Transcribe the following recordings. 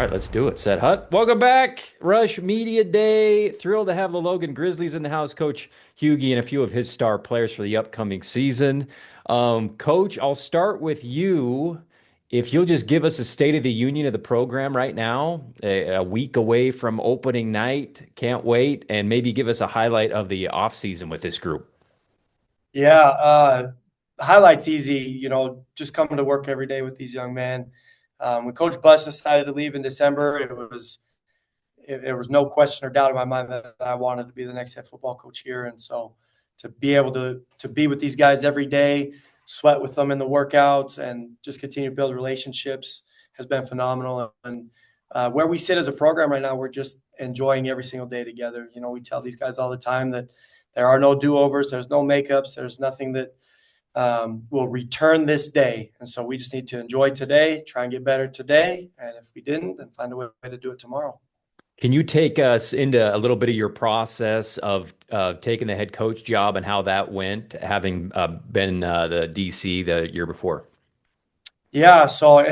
All right, let's do it. Set Hut. Welcome back. Rush Media Day. Thrilled to have the Logan Grizzlies in the house. Coach Hughie and a few of his star players for the upcoming season. Coach, I'll start with you. If you'll just give us a state of the union of the program right now, a week away from opening night. Can't wait. And maybe give us a highlight of the offseason with this group. Yeah, highlights easy. Just coming to work every day with these young men. When Coach Bus decided to leave in December, there was no question or doubt in my mind that I wanted to be the next head football coach here. And so to be able to be with these guys every day, sweat with them in the workouts, and just continue to build relationships has been phenomenal. And where we sit as a program right now, we're just enjoying every single day together. We tell these guys all the time that there are no do-overs, there's no makeups, there's nothing that will return this day. And so we just need to enjoy today, try and get better today. And if we didn't, then find a way to do it tomorrow. Can you take us into a little bit of your process of taking the head coach job and how that went, having been the DC the year before? Yeah, so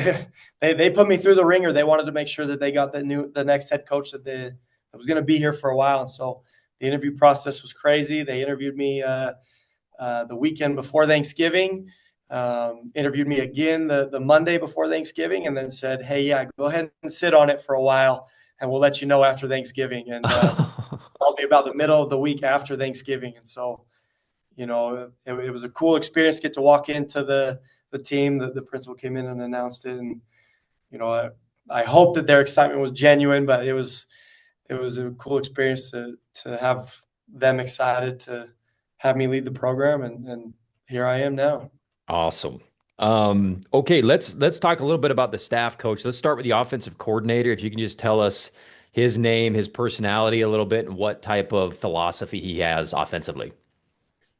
they put me through the ringer. They wanted to make sure that they got the next head coach that was going to be here for a while. And so the interview process was crazy. They interviewed me the weekend before Thanksgiving, interviewed me again the Monday before Thanksgiving, and then said, "Hey, yeah, go ahead and sit on it for a while, and we'll let you know after Thanksgiving." And I'll be about the middle of the week after Thanksgiving. And so it was a cool experience to get to walk into the team. The principal came in and announced it, and I hope that their excitement was genuine, but it was a cool experience to have them excited to have me lead the program, and here I am now. Awesome. Okay, let's talk a little bit about the staff coach. Let's start with the offensive coordinator. If you can just tell us his name, his personality a little bit, and what type of philosophy he has offensively.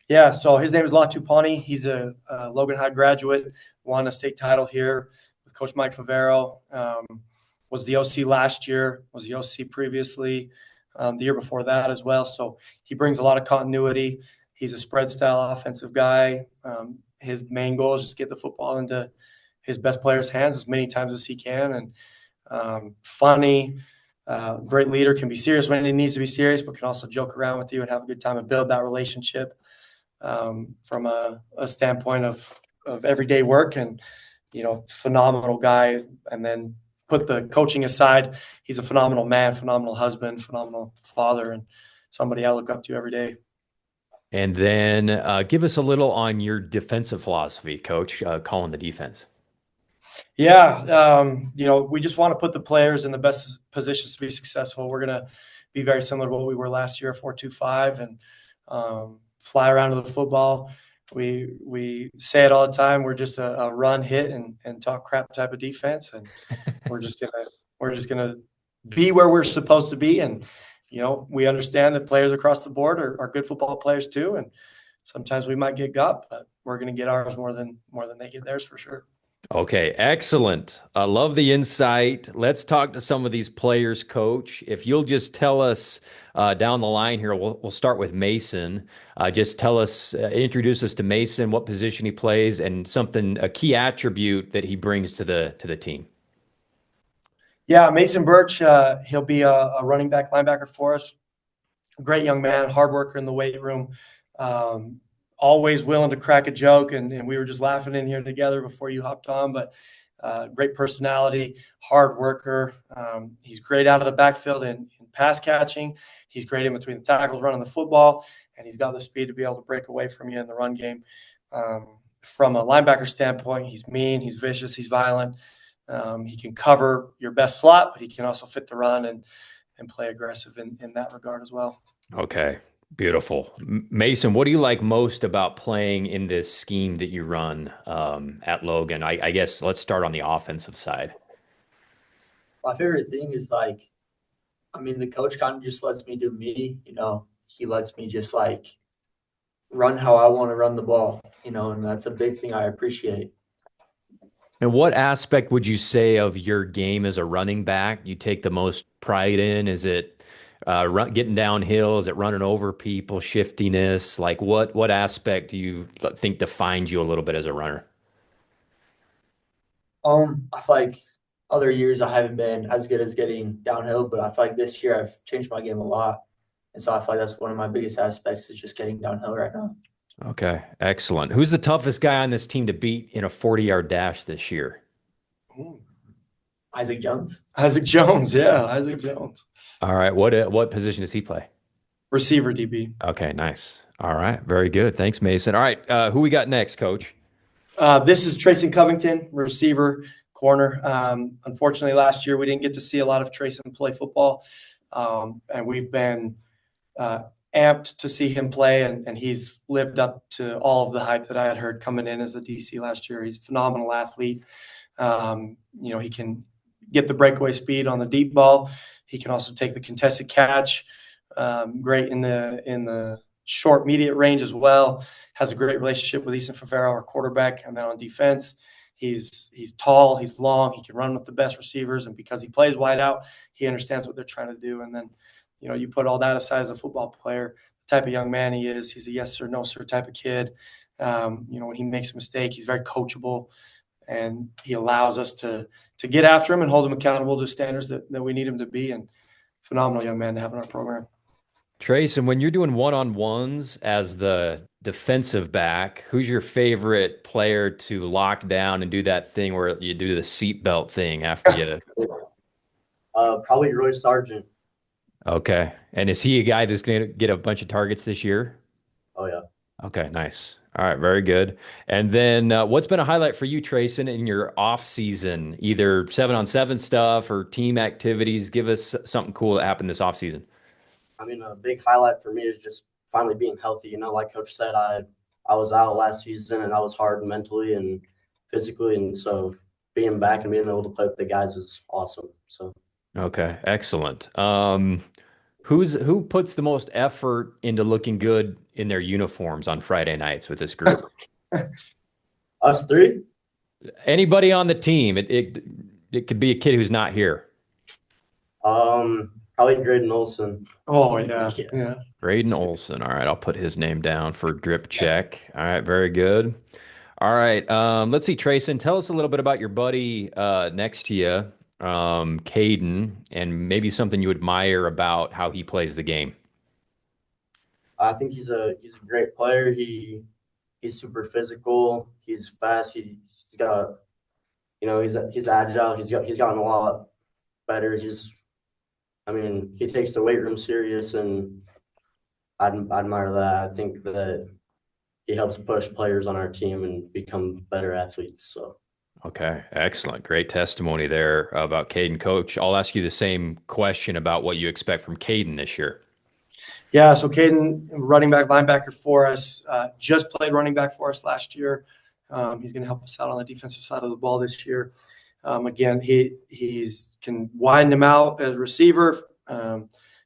Yeah, so his name is Latu Pani. He's a Logan High graduate, won a state title here with Coach Mike Favero. Was the OC last year, was the OC previously, the year before that as well. So he brings a lot of continuity. He's a spread style offensive guy. His main goal is just get the football into his best players' hands as many times as he can. And funny, great leader, can be serious when he needs to be serious, but can also joke around with you and have a good time and build that relationship from a standpoint of everyday work. And phenomenal guy. And then put the coaching aside, he's a phenomenal man, phenomenal husband, phenomenal father, and somebody I look up to every day. And then give us a little on your defensive philosophy, coach, calling the defense. Yeah, we just want to put the players in the best positions to be successful. We're going to be very similar to what we were last year, 4-2-5, and fly around to the football. We say it all the time. We're just a run, hit, and talk crap type of defense, and we're just gonna be where we're supposed to be. And we understand that players across the board are good football players too, and sometimes we might get got, but we're going to get ours more than they get theirs for sure. Okay, excellent. I love the insight. Let's talk to some of these players, coach. If you'll just tell us down the line here, we'll start with Mason. Just tell us, introduce us to Mason, what position he plays, and a key attribute that he brings to the team. Yeah, Mason Birch, he'll be a running back, linebacker for us. Great young man, hard worker in the weight room, always willing to crack a joke. And we were just laughing in here together before you hopped on, but great personality, hard worker. He's great out of the backfield in pass catching. He's great in between the tackles, running the football, and he's got the speed to be able to break away from you in the run game. From a linebacker standpoint, he's mean, he's vicious, he's violent. He can cover your best slot, but he can also fit the run and play aggressive in that regard as well. Okay, beautiful. Mason, what do you like most about playing in this scheme that you run at Logan? I guess let's start on the offensive side. My favorite thing is the coach kind of just lets me do me. He lets me just run how I want to run the ball, and that's a big thing I appreciate. And what aspect would you say of your game as a running back you take the most pride in? Is it getting downhill? Is it running over people, shiftiness? Like what aspect do you think defines you a little bit as a runner? I feel like other years I haven't been as good as getting downhill, but I feel like this year I've changed my game a lot. And so I feel like that's one of my biggest aspects is just getting downhill right now. Okay, excellent. Who's the toughest guy on this team to beat in a 40-yard dash this year? Ooh. Isaac Jones. Isaac Jones, yeah, Isaac Jones. All right, what position does he play? Receiver DB. Okay, nice. All right, very good. Thanks, Mason. All right, who we got next, Coach? This is Trayson Covington, receiver, corner. Unfortunately, last year we didn't get to see a lot of Trayson play football, and we've been amped to see him play, and he's lived up to all of the hype that I had heard coming in as a DC last year. He's a phenomenal athlete. He can get the breakaway speed on the deep ball. He can also take the contested catch. Great in the short, mediate range as well. Has a great relationship with Easton Favero, our quarterback, and then on defense, he's tall, he's long, he can run with the best receivers, and because he plays wide out, he understands what they're trying to do. And then, you put all that aside as a football player, the type of young man he is, he's a yes sir, no sir type of kid. When he makes a mistake, he's very coachable, and he allows us to get after him and hold him accountable to standards that we need him to be. And phenomenal young man to have in our program. Trace, and when you're doing one-on-ones as the defensive back, who's your favorite player to lock down and do that thing where you do the seatbelt thing after you? Probably Roy Sargent. Okay. And is he a guy that's going to get a bunch of targets this year? Oh, yeah. Okay, nice. All right, very good. And then what's been a highlight for you, Trayson, in your off season, either 7-on-7 stuff or team activities? Give us something cool that happened this off season. I mean, a big highlight for me is just finally being healthy. Like Coach said, I was out last season and I was hard mentally and physically. And so being back and being able to play with the guys is awesome. So. Okay, excellent. Who puts the most effort into looking good in their uniforms on Friday nights with this group? Us three? Anybody on the team. It could be a kid who's not here. Probably Graydon Olson. Oh, yeah. Graydon Olson. All right, I'll put his name down for drip check. All right, very good. All right, let's see, Trayson, tell us a little bit about your buddy next to you, Caden, and maybe something you admire about how he plays the game. I think he's a great player. He's super physical. He's fast. He's got, he's agile. He's gotten a lot better. He takes the weight room serious, and I admire that. I think that he helps push players on our team and become better athletes. So. Okay, excellent. Great testimony there about Caden. Coach, I'll ask you the same question about what you expect from Caden this year. Yeah, so Caden, running back, linebacker for us, just played running back for us last year. He's going to help us out on the defensive side of the ball this year. Again, he's can widen him out as a receiver.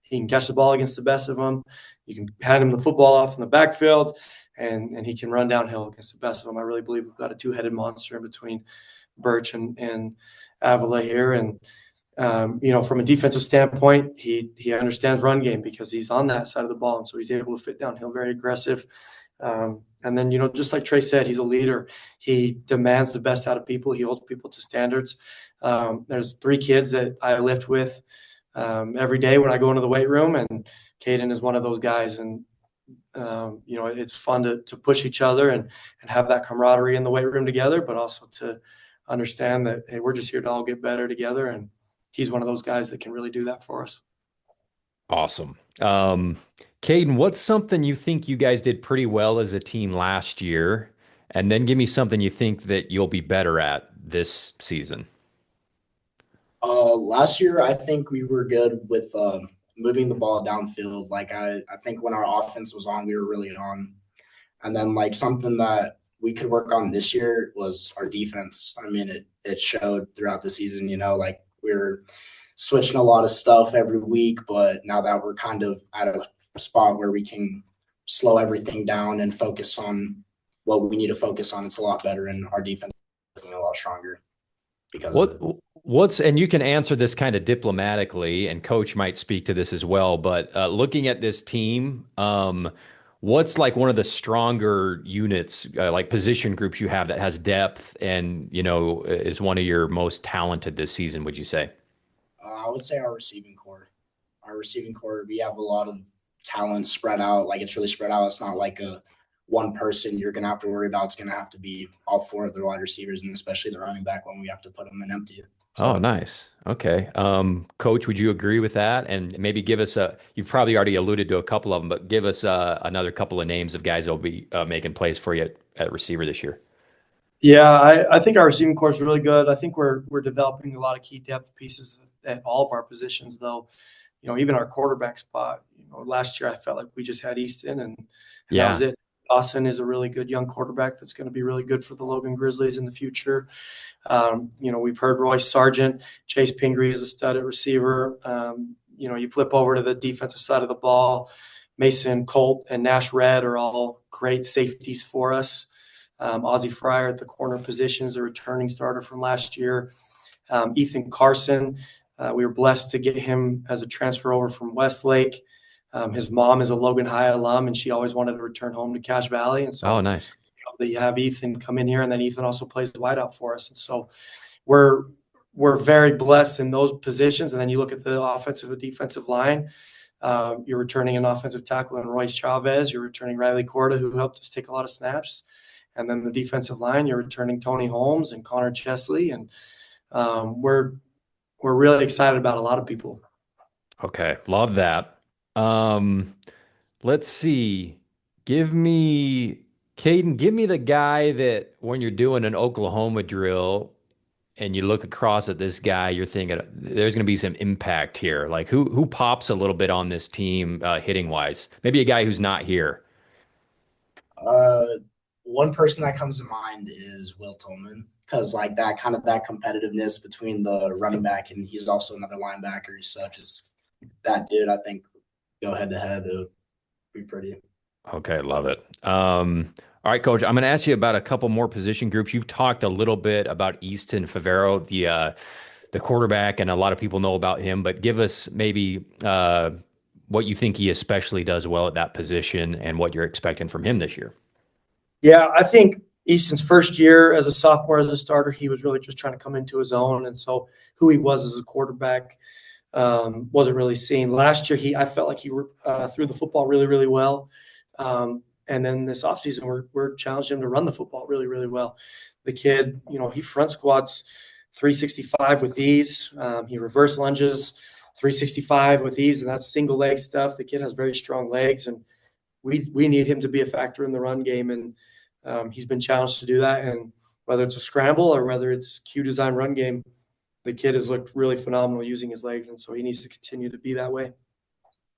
He can catch the ball against the best of them. You can hand him the football off in the backfield, and he can run downhill against the best of them. I really believe we've got a two-headed monster in between Birch and Avila here. And, from a defensive standpoint, he understands run game because he's on that side of the ball, and so he's able to fit downhill, very aggressive. And then, just like Trey said, he's a leader. He demands the best out of people. He holds people to standards. There's 3 kids that I lift with every day when I go into the weight room, and Caden is one of those guys. And, it's fun to push each other and have that camaraderie in the weight room together, but also to understand that, hey, we're just here to all get better together. And he's one of those guys that can really do that for us. Awesome. Caden, what's something you think you guys did pretty well as a team last year? And then give me something you think that you'll be better at this season. Last year, I think we were good with moving the ball downfield. I think when our offense was on, we were really on. And then something that we could work on this year was our defense. It showed throughout the season, we were switching a lot of stuff every week, but now that we're kind of at a spot where we can slow everything down and focus on what we need to focus on, it's a lot better, and our defense is a lot stronger because and you can answer this kind of diplomatically, and Coach might speak to this as well, but looking at this team, what's like one of the stronger units, like position groups you have that has depth and, is one of your most talented this season, would you say? I would say our receiving core. Our receiving core, we have a lot of talent spread out. Like it's really spread out. It's not like a one person you're going to have to worry about. It's going to have to be all four of the wide receivers and especially the running back when we have to put them in empty. So, Oh, nice. Okay. Coach, would you agree with that? And maybe give us you've probably already alluded to a couple of them, but give us another couple of names of guys that will be making plays for you at receiver this year. Yeah, I think our receiving core is really good. I think we're developing a lot of key depth pieces at all of our positions, though. Even our quarterback spot. Last year I felt like we just had Easton, and that was Yeah. it. Dawson is a really good young quarterback that's going to be really good for the Logan Grizzlies in the future. We've heard Royce Sargent, Chase Pingree is a stud at receiver. You flip over to the defensive side of the ball. Mason Colt and Nash Red are all great safeties for us. Ozzie Fryer at the corner position is a returning starter from last year. Ethan Carson, we were blessed to get him as a transfer over from Westlake. His mom is a Logan High alum, and she always wanted to return home to Cache Valley. And so Oh, nice. they have Ethan come in here, and then Ethan also plays wideout for us. And so we're very blessed in those positions. And then you look at the offensive and defensive line. You're returning an offensive tackle in Royce Chavez. You're returning Riley Corda, who helped us take a lot of snaps. And then the defensive line, you're returning Tony Holmes and Connor Chesley. And we're really excited about a lot of people. Okay. Love that. Let's see. Caden, give me the guy that when you're doing an Oklahoma drill and you look across at this guy, you're thinking there's going to be some impact here. Like who pops a little bit on this team hitting wise? Maybe a guy who's not here. One person that comes to mind is Will Tillman because like that competitiveness between the running back and he's also another linebacker. So just that dude, I think go head to head, it would be pretty. Okay, love it. All right, Coach, I'm going to ask you about a couple more position groups. You've talked a little bit about Easton Favero, the quarterback, and a lot of people know about him, but give us maybe what you think he especially does well at that position and what you're expecting from him this year. Yeah, I think Easton's first year as a sophomore, as a starter, he was really just trying to come into his own. And so who he was as a quarterback wasn't really seen. Last year, I felt like he threw the football really, really well. And then this offseason, we're challenging him to run the football really, really well. The kid, he front squats 365 with ease. He reverse lunges 365 with ease, and that's single leg stuff. The kid has very strong legs, and we need him to be a factor in the run game. And he's been challenged to do that. And whether it's a scramble or whether it's Q design run game, the kid has looked really phenomenal using his legs. And so he needs to continue to be that way.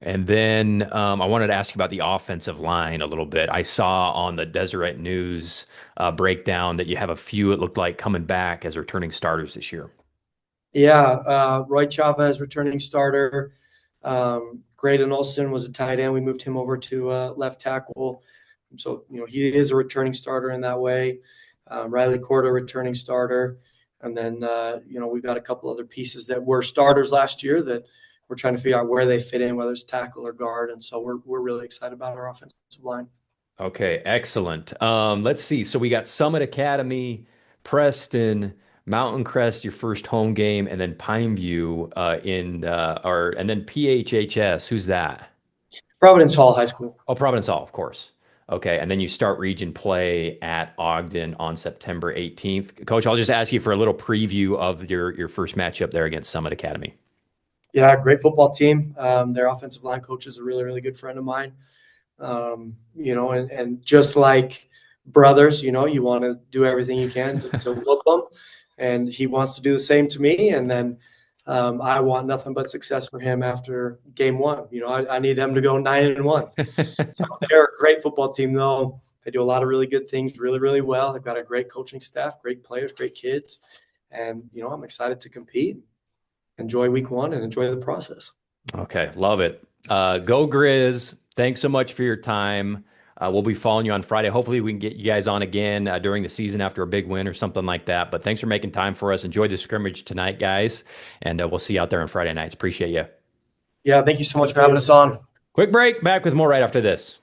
And then I wanted to ask you about the offensive line a little bit. I saw on the Deseret News breakdown that you have a few, it looked like, coming back as returning starters this year. Yeah, Roy Chavez, returning starter. Graydon Olson was a tight end. We moved him over to left tackle. So, he is a returning starter in that way. Riley Corda, returning starter. And then, we've got a couple other pieces that were starters last year that we're trying to figure out where they fit in, whether it's tackle or guard. And so we're really excited about our offensive line. Okay, excellent. Let's see. So we got Summit Academy, Preston, Mountain Crest, your first home game, and then Pineview and then PHHS. Who's that? Providence Hall High School. Oh, Providence Hall, of course. Okay, and then you start region play at Ogden on September 18th. Coach, I'll just ask you for a little preview of your first matchup there against Summit Academy. Yeah, great football team. Their offensive line coach is a really, really good friend of mine. And just like brothers, you want to do everything you can to whoop them. And he wants to do the same to me. And then I want nothing but success for him after game one. I need them to go 9-1. So they're a great football team, though. They do a lot of really good things really, really well. They've got a great coaching staff, great players, great kids. And, I'm excited to compete, enjoy week one, and enjoy the process. Okay, love it. Go Grizz. Thanks so much for your time. We'll be following you on Friday. Hopefully we can get you guys on again during the season after a big win or something like that. But thanks for making time for us. Enjoy the scrimmage tonight, guys. And we'll see you out there on Friday nights. Appreciate you. Yeah, thank you so much for having us on. Quick break. Back with more right after this.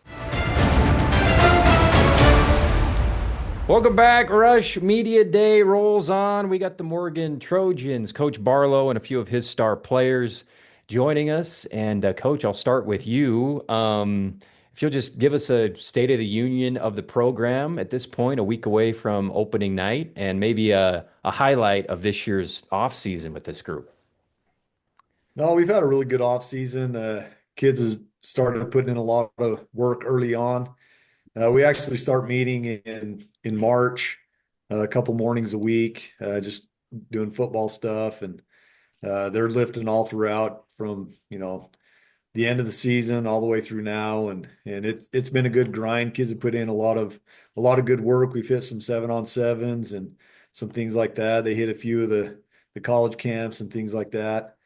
Welcome back. Rush Media Day rolls on. We got the Morgan Trojans, Coach Barlow, and a few of his star players joining us. And Coach, I'll start with you. If you'll just give us a state of the union of the program at this point, a week away from opening night, and maybe a highlight of this year's off season with this group. No, we've had a really good off season. Kids has started putting in a lot of work early on. We actually start meeting in March, a couple mornings a week, just doing football stuff, and they're lifting all throughout from the end of the season all the way through now, and it's been a good grind. Kids have put in a lot of good work. We've hit some 7-on-7s and some things like that. They hit a few of the college camps and things like that.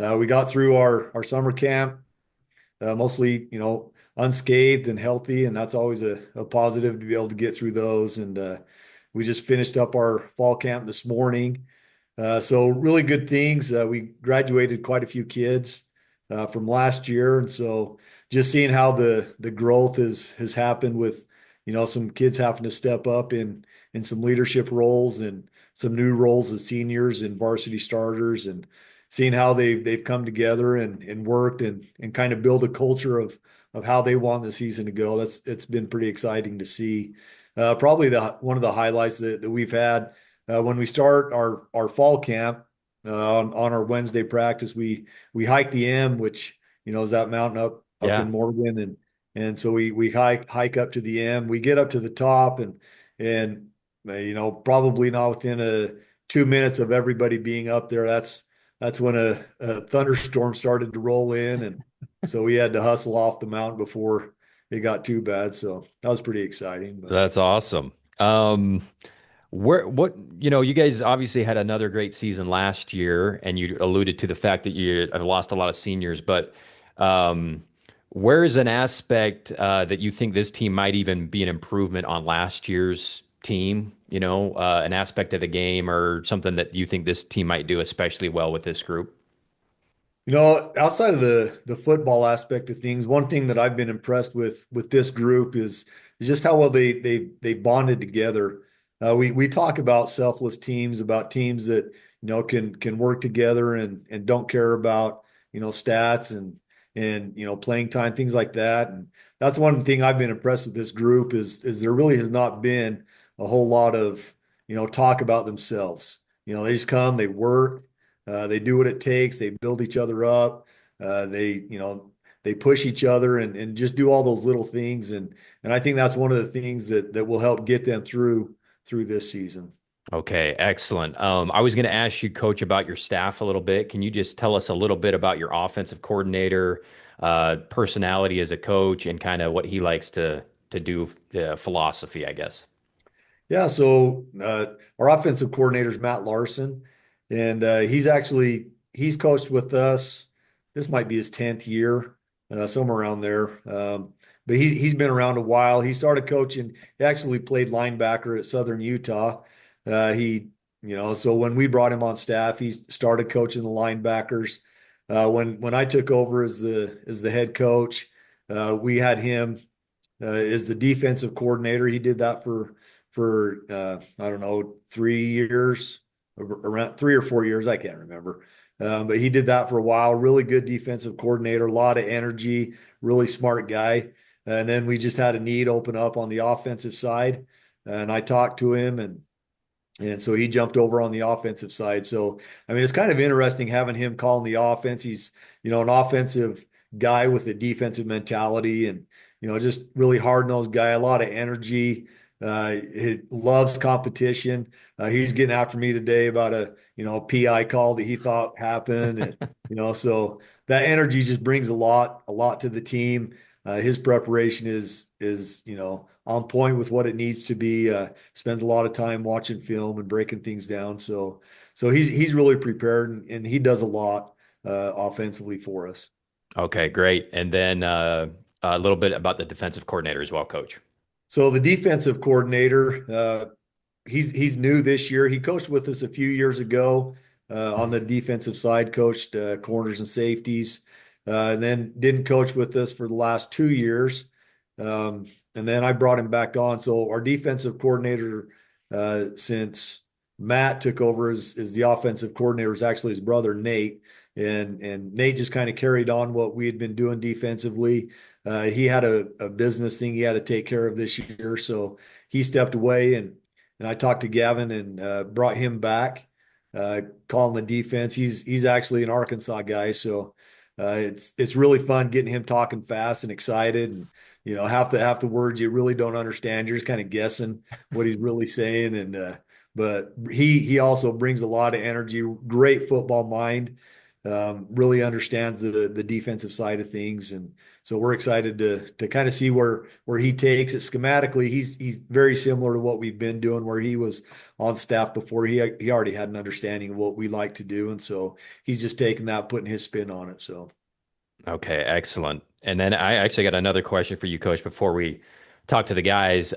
We got through our summer camp mostly, unscathed and healthy, and that's always a positive to be able to get through those. And we just finished up our fall camp this morning. So really good things. We graduated quite a few kids from last year, and so just seeing how the growth has happened with some kids having to step up in some leadership roles and some new roles as seniors and varsity starters, and seeing how they've come together and worked and kind of build a culture of how they want the season to go. It's been pretty exciting to see. Probably one of the highlights that we've had when we start our fall camp on our Wednesday practice, we hike the M, which is that mountain up Yeah. in Morgan, and so we hike up to the M. We get up to the top, and probably not within 2 minutes of everybody being up there, that's when a thunderstorm started to roll in, and so we had to hustle off the mountain before it got too bad. So that was pretty exciting. But That's awesome. You guys obviously had another great season last year, and you alluded to the fact that you have lost a lot of seniors, but where is an aspect that you think this team might even be an improvement on last year's team? An aspect of the game or something that you think this team might do especially well with this group? Outside of the football aspect of things, one thing that I've been impressed with this group is just how well they bonded together. We talk about selfless teams, about teams that can work together and don't care about stats and playing time, things like that. And that's one thing I've been impressed with this group is there really has not been a whole lot of talk about themselves. They just come, they work. They do what it takes. They build each other up. They push each other and just do all those little things. And I think that's one of the things that will help get them through this season. Okay, excellent. I was going to ask you, Coach, about your staff a little bit. Can you just tell us a little bit about your offensive coordinator, personality as a coach, and kind of what he likes to do, philosophy, I guess? Yeah, so our offensive coordinator is Matt Larson, and he's coached with us. This might be his 10th year, somewhere around there. But he's been around a while. He started coaching. He actually played linebacker at Southern Utah. So when we brought him on staff, he started coaching the linebackers. When I took over as the head coach, we had him as the defensive coordinator. He did that for I don't know, 3 years, around 3 or 4 years, I can't remember. But he did that for a while. Really good defensive coordinator, a lot of energy, really smart guy. And then we just had a need open up on the offensive side, and I talked to him, and so he jumped over on the offensive side. So I mean, it's kind of interesting having him calling the offense. He's an offensive guy with a defensive mentality, and just really hard-nosed guy, a lot of energy. He loves competition. He was getting after me today about a PI call that he thought happened, and so that energy just brings a lot to the team. His preparation is on point with what it needs to be. Spends a lot of time watching film and breaking things down. So he's really prepared, and he does a lot offensively for us. Okay, great. And then a little bit about the defensive coordinator as well, Coach. So the defensive coordinator, he's new this year. He coached with us a few years ago on the defensive side, coached corners and safeties, and then didn't coach with us for the last 2 years. And then I brought him back on. So our defensive coordinator, since Matt took over as the offensive coordinator, is actually his brother, Nate. And Nate just kind of carried on what we had been doing defensively. He had a business thing he had to take care of this year. So he stepped away and I talked to Gavin and brought him back, calling the defense. He's actually an Arkansas guy. So it's really fun getting him talking fast and excited. And half the words you really don't understand. You're just kind of guessing what he's really saying. And but he also brings a lot of energy, great football mind, really understands the defensive side of things. And so we're excited to kind of see where he takes it schematically. He's very similar to what we've been doing, where he was on staff before. He already had an understanding of what we like to do, and so he's just taking that, putting his spin on it. So Okay, excellent. And then I actually got another question for you, Coach, before we talk to the guys.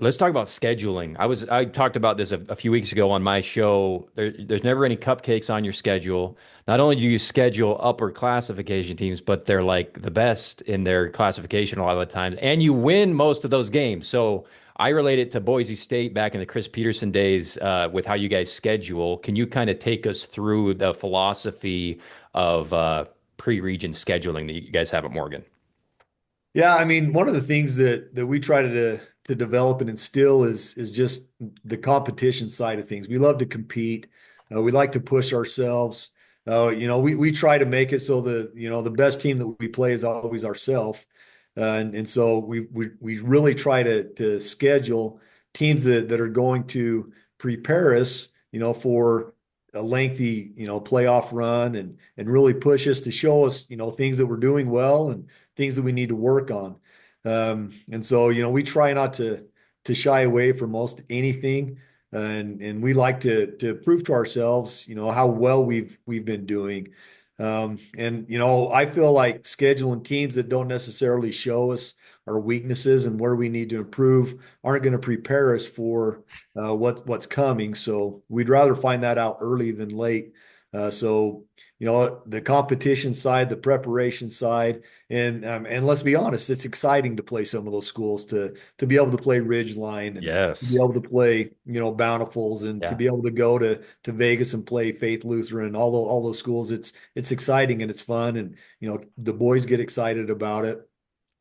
Let's talk about scheduling. I talked about this a few weeks ago on my show. There's never any cupcakes on your schedule. Not only do you schedule upper classification teams, but they're like the best in their classification a lot of the times, and you win most of those games. So I relate it to Boise State back in the Chris Peterson days with how you guys schedule. Can you kind of take us through the philosophy of pre-region scheduling that you guys have at Morgan? yeah, I mean, one of the things that we try to develop and instill is just the competition side of things. We love to compete. We like to push ourselves. We try to make it so the best team that we play is always ourselves. And so we really try to schedule teams that are going to prepare us, for a lengthy, playoff run and really push us to show us, things that we're doing well and things that we need to work on. And so, we try not to shy away from most anything. And we like to prove to ourselves, how well we've been doing. I feel like scheduling teams that don't necessarily show us our weaknesses and where we need to improve aren't going to prepare us for what's coming. So we'd rather find that out early than late. So the competition side, the preparation side, and let's be honest, it's exciting to play some of those schools, to be able to play Ridgeline and to be Yes. able to play Bountifuls and to Yeah. be able to go to Vegas and play Faith Lutheran, all those schools. It's exciting and it's fun, and the boys get excited about it.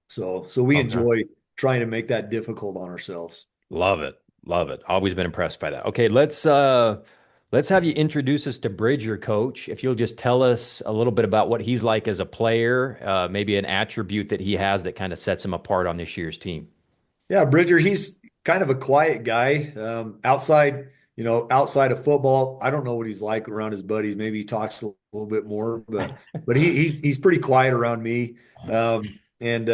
So we Okay. enjoy trying to make that difficult on ourselves. Love it. Love it. Always been impressed by that. Okay, let's have you introduce us to Bridger, Coach. If you'll just tell us a little bit about what he's like as a player, maybe an attribute that he has that kind of sets him apart on this year's team. Yeah, Bridger, he's kind of a quiet guy. Outside of football, I don't know what he's like around his buddies. Maybe he talks a little bit more, but he's pretty quiet around me. And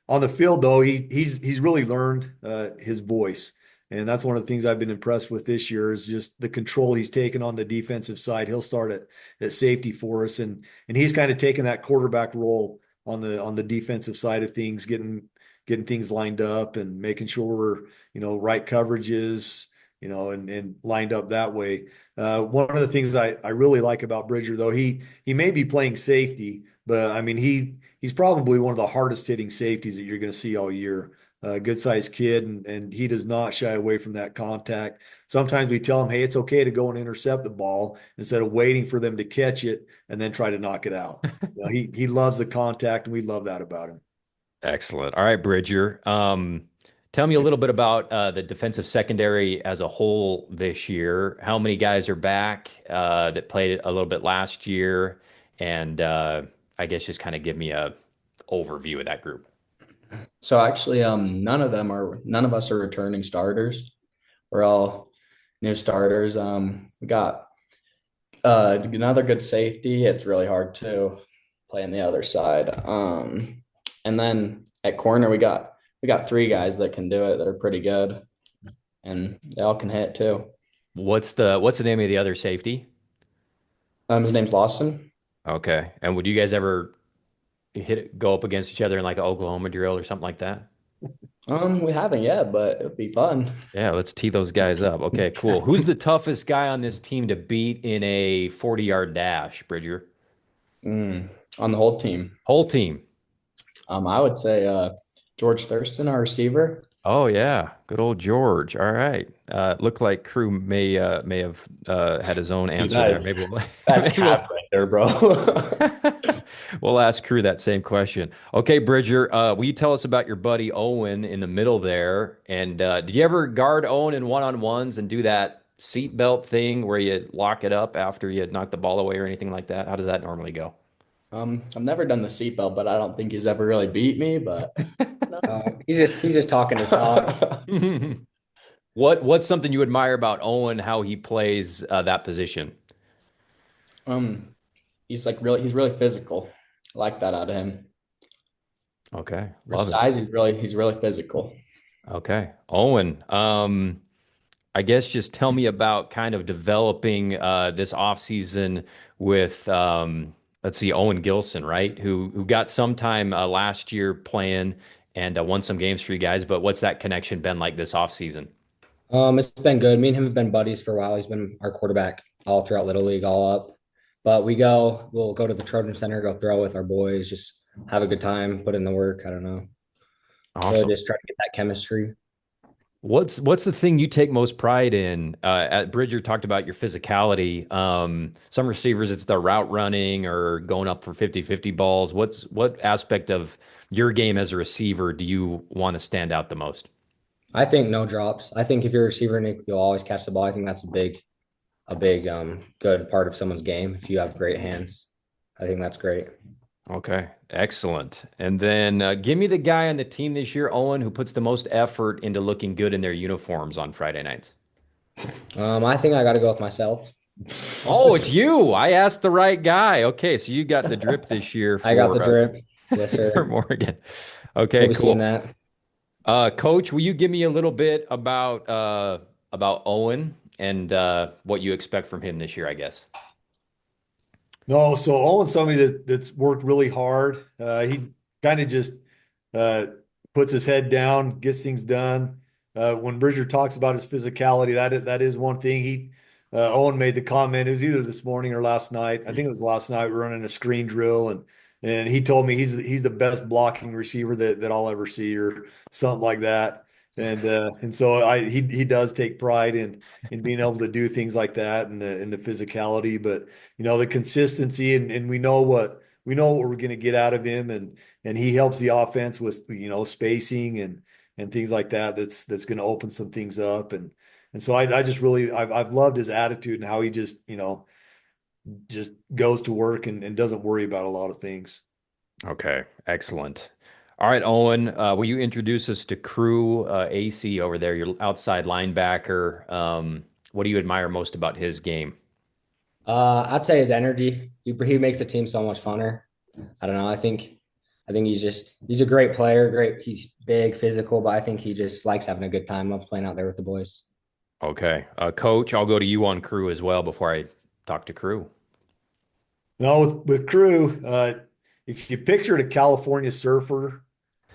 On the field, though, he's really learned his voice, and that's one of the things I've been impressed with this year is just the control he's taken on the defensive side. He'll start at safety for us, and he's kind of taken that quarterback role on the defensive side of things, getting things lined up and making sure we're, right coverages, and lined up that way. One of the things I really like about Bridger, though, he may be playing safety, but I mean, he's probably one of the hardest hitting safeties that you're going to see all year. Good sized kid, and he does not shy away from that contact. Sometimes we tell him, hey, it's okay to go and intercept the ball instead of waiting for them to catch it and then try to knock it out. He loves the contact, and we love that about him. Excellent. All right, Bridger. Tell me a little bit about the defensive secondary as a whole this year. How many guys are back that played a little bit last year? And I guess just kind of give me a overview of that group. So actually, none of us are returning starters. We're all new starters. We got another good safety. It's really hard to play on the other side. And then at corner, we got three guys that can do it that are pretty good, and they all can hit too. What's the name of the other safety? His name's Lawson. Okay. And would you guys ever go up against each other in like an Oklahoma drill or something like that? We haven't yet, but it would be fun. Yeah, let's tee those guys up. Okay, cool. Who's the toughest guy on this team to beat in a 40-yard dash, Bridger? On the whole team. Whole team. I would say George Thurston, our receiver. Oh yeah, good old George. All right. Looked like Crew may have had his own Dude, answer there. Maybe we'll that's maybe we'll cap right there, bro. we'll ask Crew that same question. Okay, Bridger, will you tell us about your buddy Owen in the middle there? And did you ever guard Owen in one-on-ones and do that seatbelt thing where you lock it up after you knock the ball away or anything like that? How does that normally go? I've never done the seatbelt, but I don't think he's ever really beat me. But He's just talking to talk. What's something you admire about Owen, how he plays that position? um, he's really physical. I like that out of him. Okay, For love it. size, he's really physical. Okay. Owen, I guess just tell me about kind of developing this offseason with let's see, Owen Gilson, right? Who got some time last year playing and won some games for you guys, but what's that connection been like this offseason? It's been good. Me and him have been buddies for a while. He's been our quarterback all throughout Little League, all up. But we'll go to the Trojan Center, go throw with our boys, just have a good time, put in the work. I don't know. Really Awesome. just try to get that chemistry. What's the thing you take most pride in? At Bridger talked about your physicality. Some receivers, it's the route running or going up for 50-50 balls. What aspect of your game as a receiver do you want to stand out the most? I think no drops. I think if you're a receiver and you'll always catch the ball, I think that's a big good part of someone's game. If you have great hands, I think that's great. Okay, excellent. And then give me the guy on the team this year, Owen, who puts the most effort into looking good in their uniforms on Friday nights. I think I got to go with myself. Oh, it's you. I asked the right guy. Okay, so you got the drip this year I got the for drip. Yes, for sir. Morgan. We'll Okay, be seeing cool. that. Coach, will you give me a little bit about Owen and what you expect from him this year, I guess? No, so Owen's somebody that's worked really hard. He kind of just uh, puts his head down, gets things done. When Bridger talks about his physicality, that is one thing. Owen made the comment. It was either this morning or last night. I think it was last night. We're running a screen drill, and he told me he's the best blocking receiver that I'll ever see, or something like that. And so he does take pride in being able to do things like that and the physicality, but the consistency, and we know what we're going to get out of him, and he helps the offense with spacing and things like that. That's going to open some things up, and so I just really I've loved his attitude and how he just goes to work and doesn't worry about a lot of things. Okay, excellent. All right, Owen, will you introduce us to Crew AC over there, your outside linebacker? What do you admire most about his game? I'd say his energy. He makes the team so much funner. I don't know. I think he's a great player. Great. He's big, physical, but I think he just likes having a good time. Loves playing out there with the boys. Okay, Coach, I'll go to you on Crew as well before I talk to Crew. No, with Crew, if you pictured a California surfer,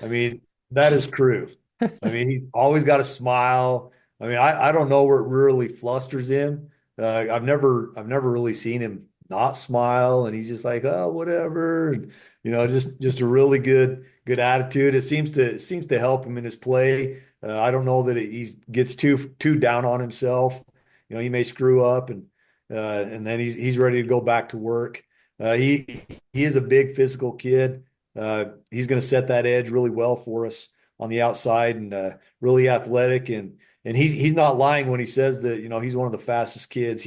I mean, that is Crew. I mean, he always got a smile. I mean, I don't know where it really flusters him. I've never really seen him not smile, and he's just like, oh, whatever. And, just a really good attitude. It seems to help him in his play. I don't know that he gets too down on himself. He may screw up, and then he's ready to go back to work. He is a big physical kid. He's going to set that edge really well for us on the outside, and really athletic, and he's not lying when he says that he's one of the fastest kids.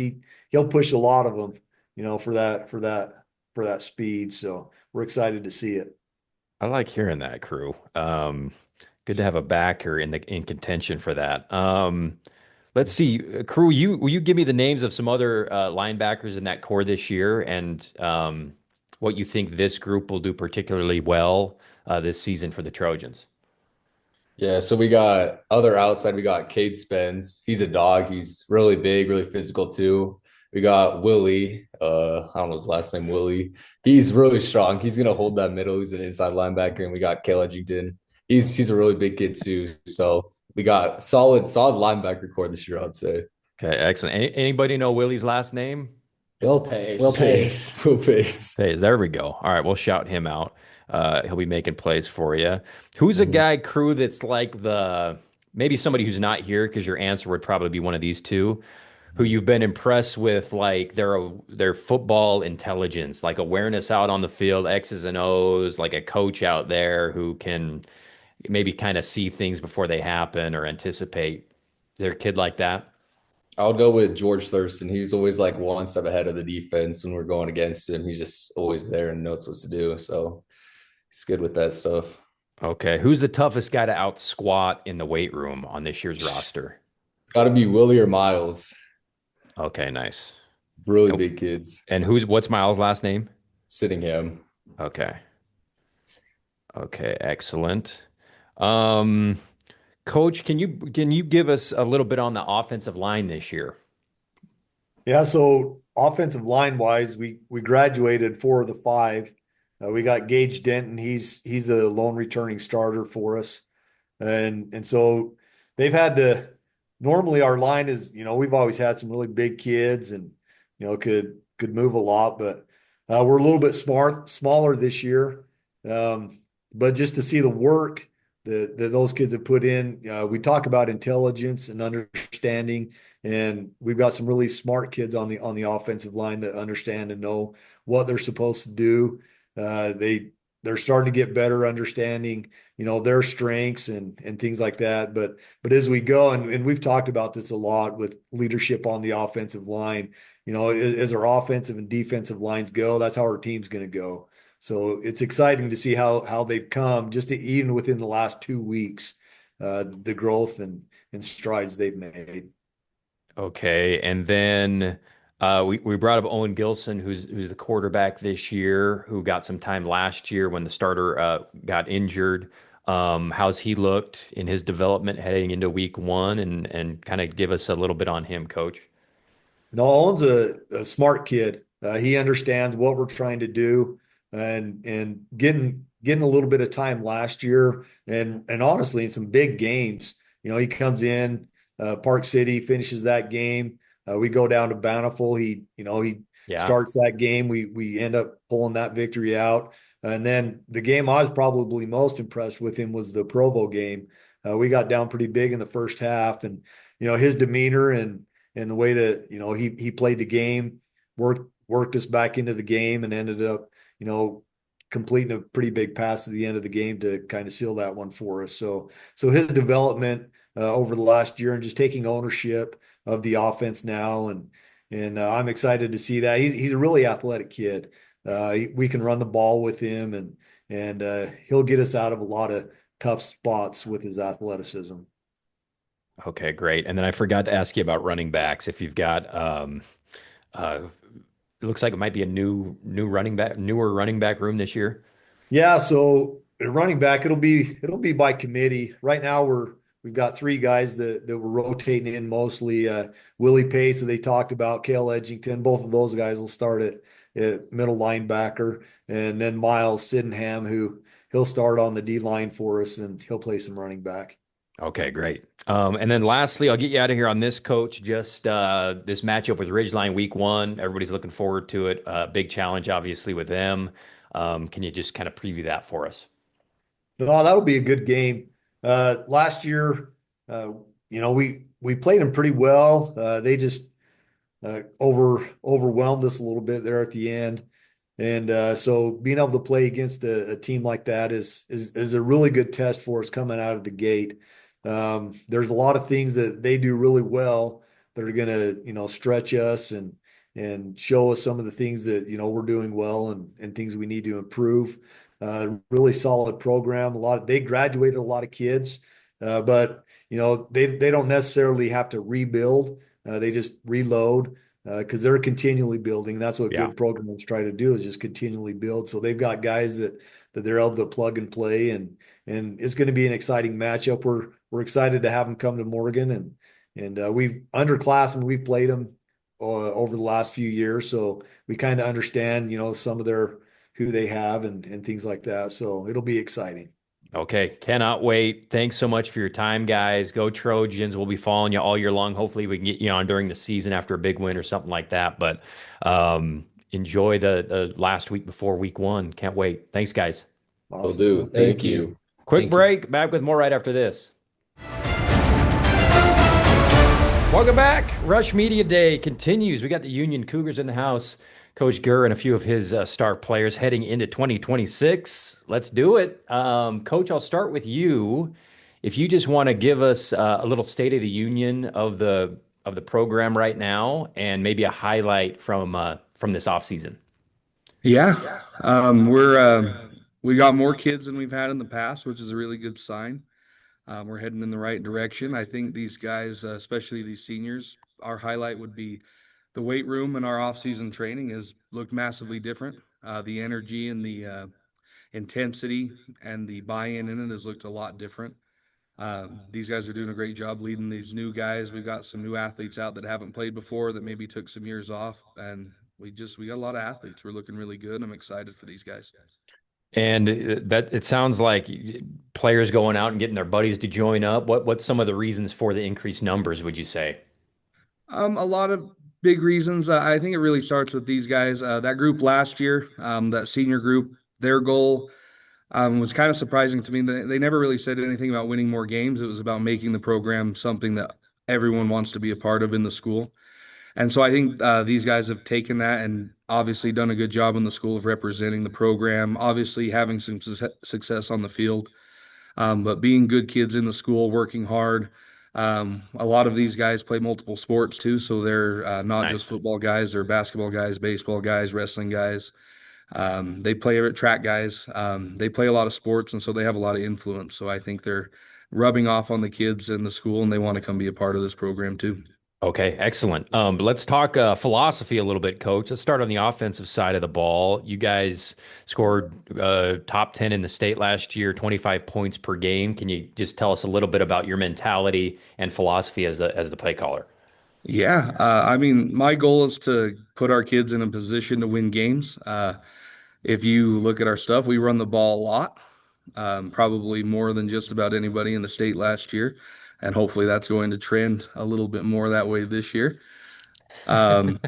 He'll push a lot of them, for that speed. So we're excited to see it. I like hearing that, Crew. Good to have a backer in contention for that. Let's see, Crew, will you give me the names of some other linebackers in that core this year, and what you think this group will do particularly well this season for the Trojans? Yeah, so we got other outside. We got Cade Spence. He's a dog. He's really big, really physical too. We got Willie. I don't know his last name, Willie. He's really strong. He's gonna hold that middle. He's an inside linebacker. And we got Kale Edgington. He's a really big kid too. So we got solid linebacker core this year, I'd say. Okay, excellent. Anybody know Willie's last name? Will Pace. Will Pace. Hey, there we go. All right, we'll shout him out. He'll be making plays for you. Who's a guy crew that's like maybe somebody who's not here because your answer would probably be one of these two, who you've been impressed with, like their football intelligence, like awareness out on the field, X's and O's, like a coach out there who can maybe kind of see things before they happen or anticipate their kid like that? I would go with George Thurston. He's always like one step ahead of the defense when we're going against him. He's just always there and knows what to do. So he's good with that stuff. Okay. Who's the toughest guy to out squat in the weight room on this year's roster? Got to be Willie or Miles. Okay, nice. Really And, big kids. and what's Miles' last name? Sittingham. Okay. Okay, excellent. Um, Coach, can you give us a little bit on the offensive line this year? Yeah, so offensive line wise, we graduated 4 of the 5. We got Gage Denton. He's the lone returning starter for us, and so they've had to. Normally, our line is we've always had some really big kids and could move a lot, but we're a little bit smaller this year. But just to see the work that those kids have put in, we talk about intelligence and understanding. And we've got some really smart kids on the offensive line that understand and know what they're supposed to do. They're starting to get better understanding, their strengths and things like that. But as we go, and we've talked about this a lot with leadership on the offensive line, as our offensive and defensive lines go, that's how our team's going to go. So it's exciting to see how they've come just even within the last 2 weeks, the growth and strides they've made. Okay, and then we brought up Owen Gilson, who's the quarterback this year, who got some time last year when the starter got injured. How's he looked in his development heading into week 1, and kind of give us a little bit on him, Coach? No, Owen's a smart kid. He understands what we're trying to do, and getting a little bit of time last year, and honestly, in some big games. He comes in Park City, finishes that game. We go down to Bountiful. He Yeah. starts that game. We end up pulling that victory out. And then the game I was probably most impressed with him was the Provo game. We got down pretty big in the first half, and his demeanor and the way that he played the game worked us back into the game and ended up completing a pretty big pass at the end of the game to kind of seal that one for us. So his development over the last year and just taking ownership of the offense now, and I'm excited to see that he's a really athletic kid. We can run the ball with him, and he'll get us out of a lot of tough spots with his athleticism. Okay, great. And then I forgot to ask you about running backs. If you've got, it looks like it might be a newer running back room this year. Yeah, so running back, it'll be by committee. Right now we've got 3 guys that we're rotating in mostly. Willie Pace that they talked about, Cale Edgington, both of those guys will start at middle linebacker, and then Miles Sydenham, who he'll start on the D line for us, and he'll play some running back. Okay, great. And then lastly, I'll get you out of here on this, Coach. Just this matchup with Ridgeline week 1. Everybody's looking forward to it. Big challenge, obviously, with them. Can you just kind of preview that for us? No, that'll be a good game. Last year, we played them pretty well. They just overwhelmed us a little bit there at the end. And so being able to play against a team like that is a really good test for us coming out of the gate. There's a lot of things that they do really well that are going to, stretch us and show us some of the things that, we're doing well and things we need to improve. Really solid program. They graduated a lot of kids, but they don't necessarily have to rebuild. They just reload because they're continually building. That's what Yeah. good programs try to do, is just continually build. So they've got guys that they're able to plug and play, and it's going to be an exciting matchup. We're excited to have them come to Morgan, and we've underclassmen. We've played them over the last few years, so we kind of understand some of who they have and things like that. So it'll be exciting. Okay, cannot wait. Thanks so much for your time, guys. Go Trojans. We'll be following you all year long. Hopefully we can get you on during the season after a big win or something like that. But enjoy the last week before week 1. Can't wait. Thanks, guys. Will Awesome. do. Thank Thank you. you. Quick Thank you. break. Back with more right after this. Welcome back. Rush Media Day continues. We got the Union Cougars in the house. Coach Gurr and a few of his star players heading into 2026. Let's do it. Coach, I'll start with you. If you just want to give us a little state of the union of the program right now, and maybe a highlight from this offseason. Yeah, we got more kids than we've had in the past, which is a really good sign. We're heading in the right direction. I think these guys, especially these seniors, our highlight would be the weight room and our off-season training has looked massively different. The energy and the intensity and the buy-in in it has looked a lot different. These guys are doing a great job leading these new guys. We've got some new athletes out that haven't played before that maybe took some years off, and we got a lot of athletes. We're looking really good. I'm excited for these guys. And that it sounds like players going out and getting their buddies to join up. What's some of the reasons for the increased numbers, would you say? A lot of big reasons. I think it really starts with these guys. That group last year, that senior group, their goal was kind of surprising to me. They never really said anything about winning more games. It was about making the program something that everyone wants to be a part of in the school. And so I think these guys have taken that and obviously done a good job in the school of representing the program, obviously having some success on the field, but being good kids in the school, working hard. A lot of these guys play multiple sports too, so they're not Nice. just football guys, they're basketball guys, baseball guys, wrestling guys. They play track guys. They play a lot of sports, and so they have a lot of influence. So I think they're rubbing off on the kids in the school, and they want to come be a part of this program too. Okay, excellent. But let's talk philosophy a little bit, Coach. Let's start on the offensive side of the ball. You guys scored top 10 in the state last year, 25 points per game. Can you just tell us a little bit about your mentality and philosophy as the play caller? Yeah, I mean, my goal is to put our kids in a position to win games. If you look at our stuff, we run the ball a lot, probably more than just about anybody in the state last year. And hopefully that's going to trend a little bit more that way this year. But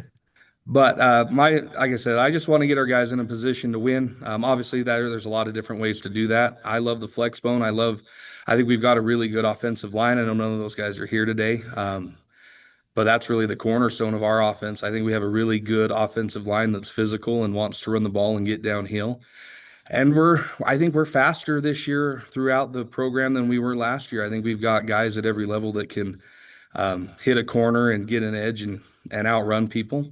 like I said, I just want to get our guys in a position to win. Obviously, there's a lot of different ways to do that. I love the flex bone. I think we've got a really good offensive line. I know none of those guys are here today. But that's really the cornerstone of our offense. I think we have a really good offensive line that's physical and wants to run the ball and get downhill. And I think we're faster this year throughout the program than we were last year. I think we've got guys at every level that can hit a corner and get an edge and outrun people.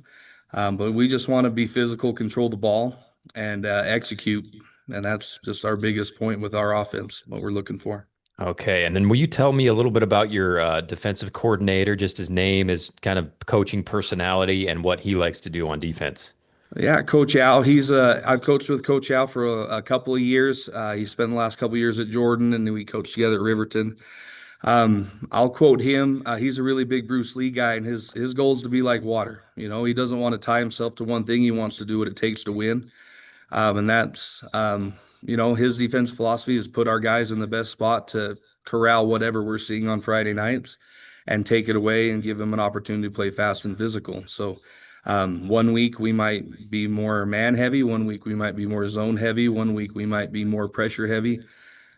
But we just want to be physical, control the ball, and execute. And that's just our biggest point with our offense, what we're looking for. Okay, and then will you tell me a little bit about your defensive coordinator, just his name, his kind of coaching personality, and what he likes to do on defense? Yeah, Coach Al. I've coached with Coach Al for a couple of years. He spent the last couple of years at Jordan, and then we coached together at Riverton. I'll quote him. He's a really big Bruce Lee guy, and his goal is to be like water. You know, he doesn't want to tie himself to one thing. He wants to do what it takes to win. And that's, his defense philosophy is put our guys in the best spot to corral whatever we're seeing on Friday nights and take it away and give them an opportunity to play fast and physical. So 1 week we might be more man heavy. 1 week we might be more zone heavy. 1 week we might be more pressure heavy.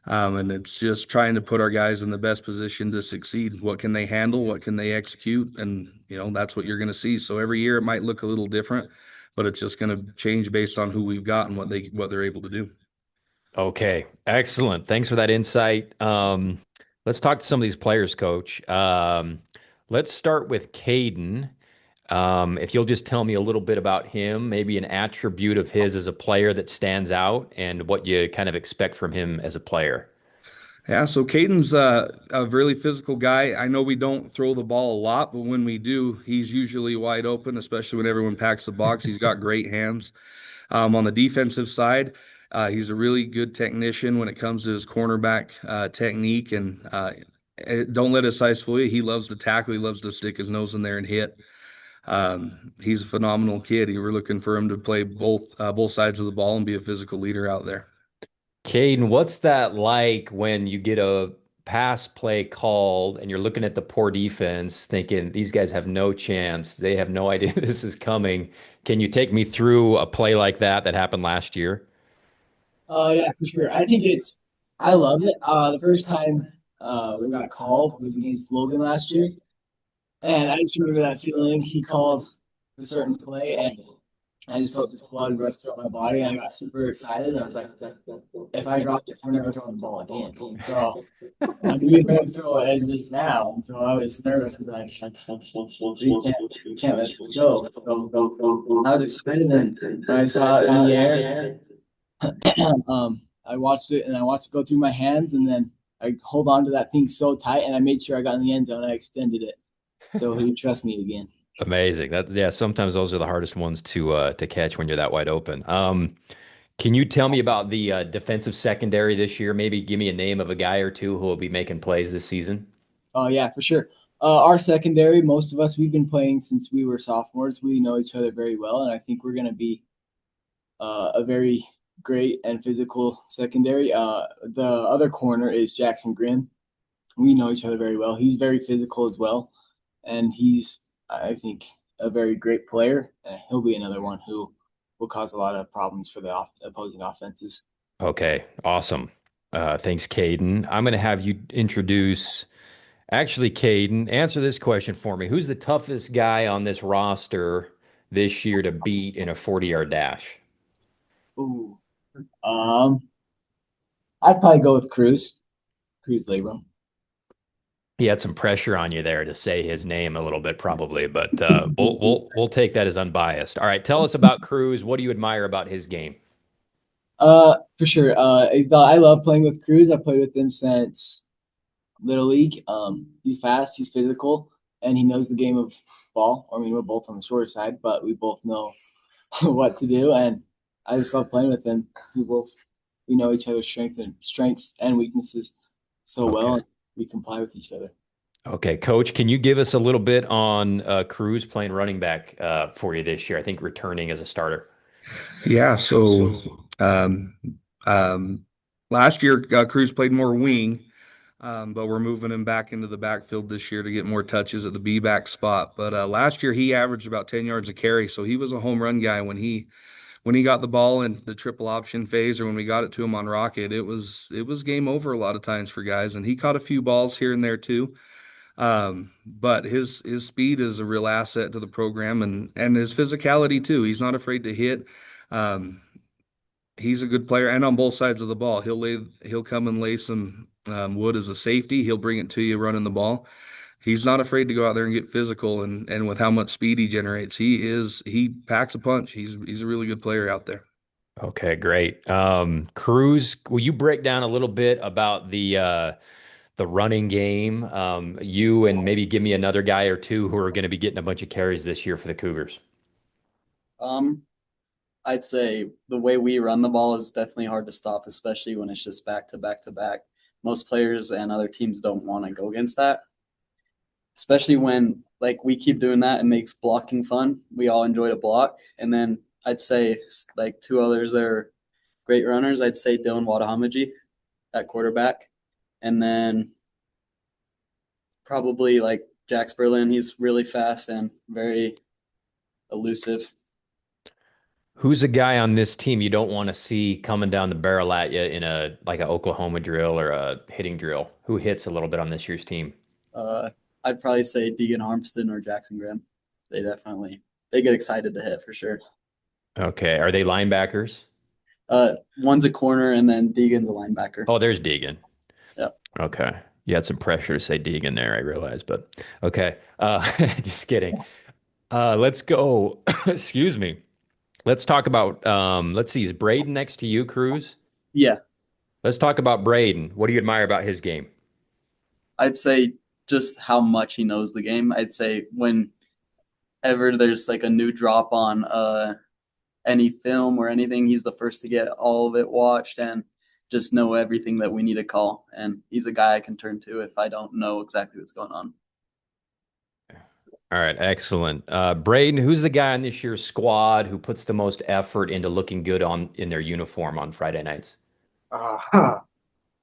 And it's just trying to put our guys in the best position to succeed. What can they handle? What can they execute? And, that's what you're going to see. So every year it might look a little different, but it's just going to change based on who we've got and what they're able to do. Okay, excellent. Thanks for that insight. Let's talk to some of these players, Coach. Let's start with Caden. If you'll just tell me a little bit about him, maybe an attribute of his as a player that stands out and what you kind of expect from him as a player. Yeah, so Caden's a really physical guy. I know we don't throw the ball a lot, but when we do, he's usually wide open, especially when everyone packs the box. He's got great hands. On the defensive side, he's a really good technician when it comes to his cornerback technique. And don't let his size fool you. He loves to tackle. He loves to stick his nose in there and hit. He's a phenomenal kid. We're looking for him to play both sides of the ball and be a physical leader out there. Caden, what's that like when you get a pass play called and you're looking at the poor defense thinking these guys have no chance. They have no idea this is coming. Can you take me through a play like that happened last year? Yeah, for sure. I love it. The first time we got called was against Logan last year, and I just remember that feeling. He called a certain play, and I just felt this blood rush through my body. And I got super excited. I was like, if I drop this, we're never throwing the ball again. So I mean, we better throw it as it is now. And so I was nervous because we can't let it go. So I was excited, and I saw it in the air. I watched it and I watched it go through my hands, and then I hold on to that thing so tight, and I made sure I got in the end zone. And I extended it, so he would trust me again. Amazing. Yeah, sometimes those are the hardest ones to catch when you're that wide open. Can you tell me about the defensive secondary this year? Maybe give me a name of a guy or two who will be making plays this season. Oh yeah, for sure. Our secondary, most of us, we've been playing since we were sophomores. We know each other very well, and I think we're going to be a very great and physical secondary. The other corner is Jackson Grimm. We know each other very well. He's very physical as well, and he's, I think, a very great player. He'll be another one who will cause a lot of problems for the opposing offenses. Okay, awesome. Thanks, Caden. I'm going to have you introduce. Actually, Caden, answer this question for me. Who's the toughest guy on this roster this year to beat in a 40-yard dash? Ooh. Um, I'd probably go with Cruz Labrum. He had some pressure on you there to say his name a little bit, probably, but we'll take that as unbiased. All right, tell us about Cruz. What do you admire about his game? For sure. I love playing with Cruz. I played with him since Little League. He's fast, he's physical, and he knows the game of ball. I mean, we're both on the shorter side, but we both know what to do, and I just love playing with him. We know each other's strengths and weaknesses so well, Okay. and we comply with each other. Okay, Coach, can you give us a little bit on Cruz playing running back for you this year? I think returning as a starter. Yeah, so last year Cruz played more wing, but we're moving him back into the backfield this year to get more touches at the B back spot. But last year he averaged about 10 yards a carry, so he was a home run guy when he got the ball in the triple option phase or when we got it to him on Rocket. It was game over a lot of times for guys, and he caught a few balls here and there too. But his speed is a real asset to the program, and his physicality too. He's not afraid to hit. Um, he's a good player, and on both sides of the ball, he'll come and lay some wood as a safety. He'll bring it to you running the ball. He's not afraid to go out there and get physical, and with how much speed he generates, he packs a punch. He's a really good player out there. Okay, great. Cruz, will you break down a little bit about the running game? You and maybe give me another guy or two who are going to be getting a bunch of carries this year for the Cougars. Um, I'd say the way we run the ball is definitely hard to stop, especially when it's just back to back to back. Most players and other teams don't want to go against that, especially when like we keep doing that. It makes blocking fun. We all enjoy to block, and then I'd say like two others that are great runners. I'd say Dylan Wadahamaji at quarterback, and then probably like Jax Berlin. He's really fast and very elusive. Who's a guy on this team you don't want to see coming down the barrel at you in a like an Oklahoma drill or a hitting drill? Who hits a little bit on this year's team? Uh, I'd probably say Deegan Harmston or Jackson Graham. They get excited to hit for sure. Okay, are they linebackers? One's a corner and then Deegan's a linebacker. Oh, there's Deegan. Yeah. Okay. You had some pressure to say Deegan there, I realize, but okay. Just kidding. Let's go. Excuse me. Let's talk about let's see, is Braden next to you, Cruz? Yeah, Let's talk about Braden. What do you admire about his game? I'd say just how much he knows the game. I'd say whenever there's like a new drop on any film or anything, he's the first to get all of it watched and just know everything that we need to call. And he's a guy I can turn to if I don't know exactly what's going on. All right, excellent. Braden, who's the guy on this year's squad who puts the most effort into looking good in their uniform on Friday nights?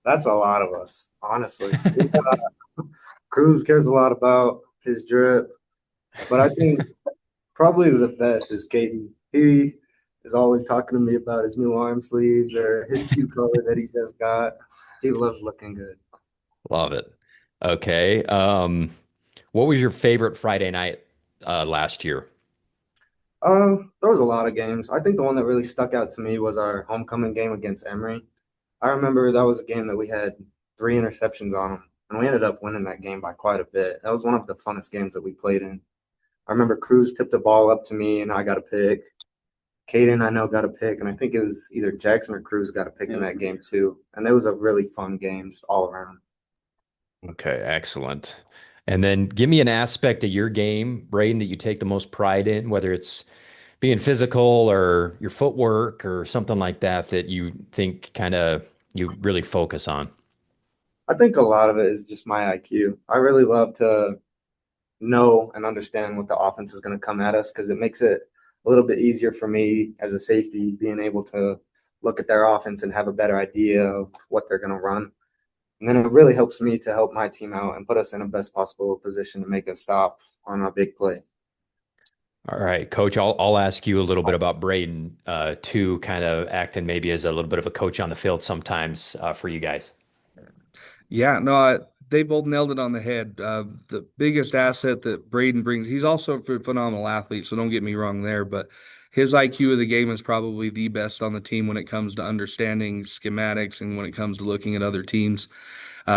That's a lot of us, honestly. Cruz cares a lot about his drip, but I think probably the best is Caden. is always talking to me about his new arm sleeves or his cue color that he just got. He loves looking good. Love it. Okay. What was your favorite Friday night last year? There was a lot of games. I think the one that really stuck out to me was our homecoming game against Emory. I remember that was a game that we had 3 interceptions on them, and we ended up winning that game by quite a bit. That was one of the funnest games that we played in. I remember Cruz tipped the ball up to me, and I got a pick. Caden, I know, got a pick, and I think it was either Jackson or Cruz got a pick in that game too. And it was a really fun game, just all around. Okay, excellent. And then give me an aspect of your game, Braden, that you take the most pride in, whether it's being physical or your footwork or something like that, that you think kind of you really focus on. I think a lot of it is just my IQ. I really love to know and understand what the offense is going to come at us because it makes it a little bit easier for me as a safety being able to look at their offense and have a better idea of what they're going to run. And then it really helps me to help my team out and put us in the best possible position to make a stop on a big play. All right, Coach, I'll ask you a little bit about Braden too, kind of acting maybe as a little bit of a coach on the field sometimes for you guys. Yeah, no, they both nailed it on the head. The biggest asset that Braden brings, he's also a phenomenal athlete, so don't get me wrong there, but his IQ of the game is probably the best on the team when it comes to understanding schematics and when it comes to looking at other teams.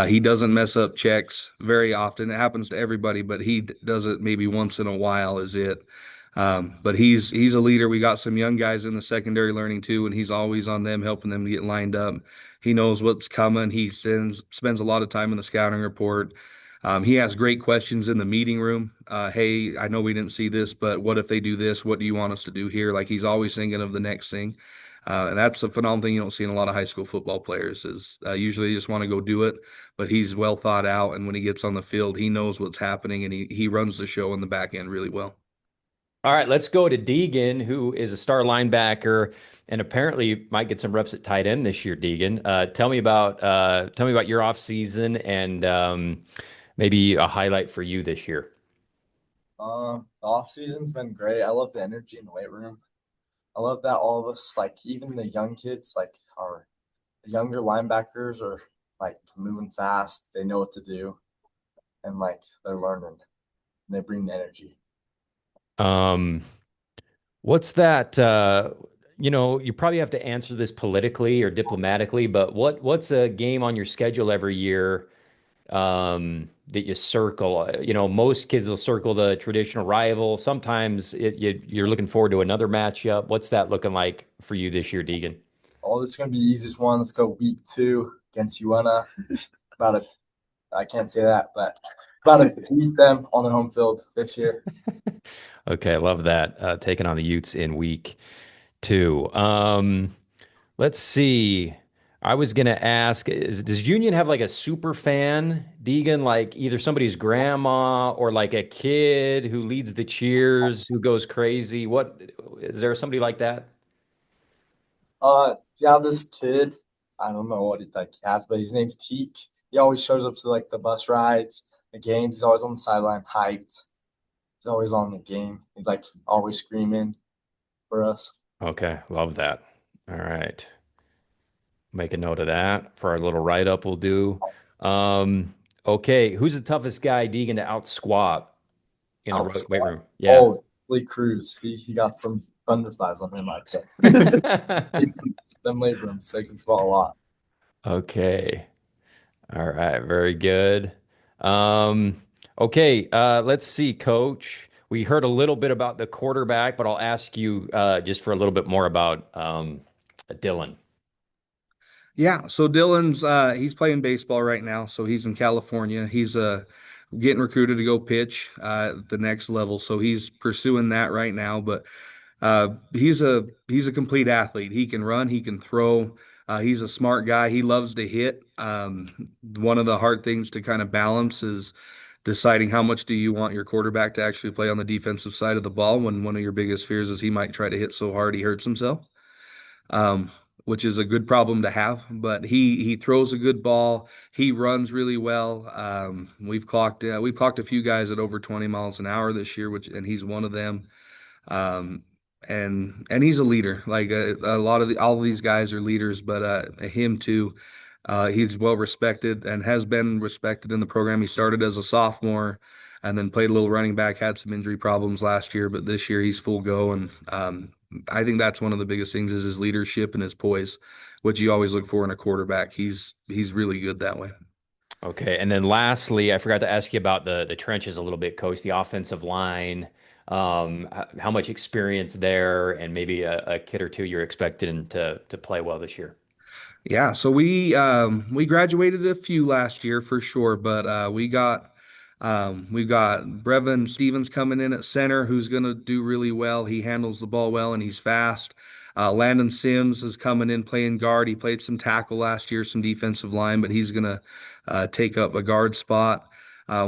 He doesn't mess up checks very often. It happens to everybody, but he does it maybe once in a while is it. But he's a leader. We got some young guys in the secondary learning too, and he's always on them, helping them get lined up. He knows what's coming. He spends a lot of time in the scouting report. He asks great questions in the meeting room. Hey, I know we didn't see this, but what if they do this? What do you want us to do here? Like he's always thinking of the next thing. And that's a phenomenal thing you don't see in a lot of high school football players is usually they just want to go do it, but he's well thought out. And when he gets on the field, he knows what's happening and he runs the show in the back end really well. All right, let's go to Deegan, who is a star linebacker and apparently might get some reps at tight end this year. Deegan, tell me about your off season and maybe a highlight for you this year. The off season's been great. I love the energy in the weight room. I love that all of us, like even the young kids, like our younger linebackers are like moving fast. They know what to do, and like they're learning. And they bring the energy. What's that? You probably have to answer this politically or diplomatically, but what's a game on your schedule every year that you circle? Most kids will circle the traditional rival. Sometimes you're looking forward to another matchup. What's that looking like for you this year, Deegan? Oh, this is gonna be the easiest one. Let's go week 2 against UNA. I can't say that, but about to beat them on their home field this year. Okay, I love that. Taking on the Utes in week 2. Let's see. I was going to ask, does Union have like a super fan, Deegan, like either somebody's grandma or like a kid who leads the cheers, who goes crazy? What is there somebody like that? Yeah, this kid, I don't know what he like has, but his name's Teak. He always shows up to like the bus rides, the games. He's always on the sideline, hyped. He's always on the game. He's like always screaming for us. Okay, love that. All right. Make a note of that for our little write-up we'll do. Okay, who's the toughest guy, Deegan, to out squat in the weight room? Yeah. Oh, Lee Cruz. He got some thunder thighs on him, I'd say. Them weight rooms, they can squat a lot. Okay. All right, very good. Okay, let's see, Coach. We heard a little bit about the quarterback, but I'll ask you just for a little bit more about Dylan. Yeah, so Dylan's he's playing baseball right now, so he's in California. He's getting recruited to go pitch the next level, so he's pursuing that right now. But he's a complete athlete. He can run, he can throw. He's a smart guy. He loves to hit. One of the hard things to kind of balance is deciding how much do you want your quarterback to actually play on the defensive side of the ball when one of your biggest fears is he might try to hit so hard he hurts himself. Um, which is a good problem to have. But he throws a good ball. He runs really well. We've clocked a few guys at over 20 miles an hour this year, and he's one of them. and he's a leader. Like a lot of all of these guys are leaders, but him too. He's well respected and has been respected in the program. He started as a sophomore and then played a little running back, had some injury problems last year, but this year he's full go. And I think that's one of the biggest things is his leadership and his poise, which you always look for in a quarterback. He's really good that way. Okay, and then lastly, I forgot to ask you about the trenches a little bit, Coach. The offensive line, how much experience there, and maybe a kid or two you're expecting to play well this year. Yeah, so we graduated a few last year for sure, but we've got Brevin Stevens coming in at center who's going to do really well. He handles the ball well and he's fast. Landon Sims is coming in playing guard. He played some tackle last year, some defensive line, but he's going to take up a guard spot.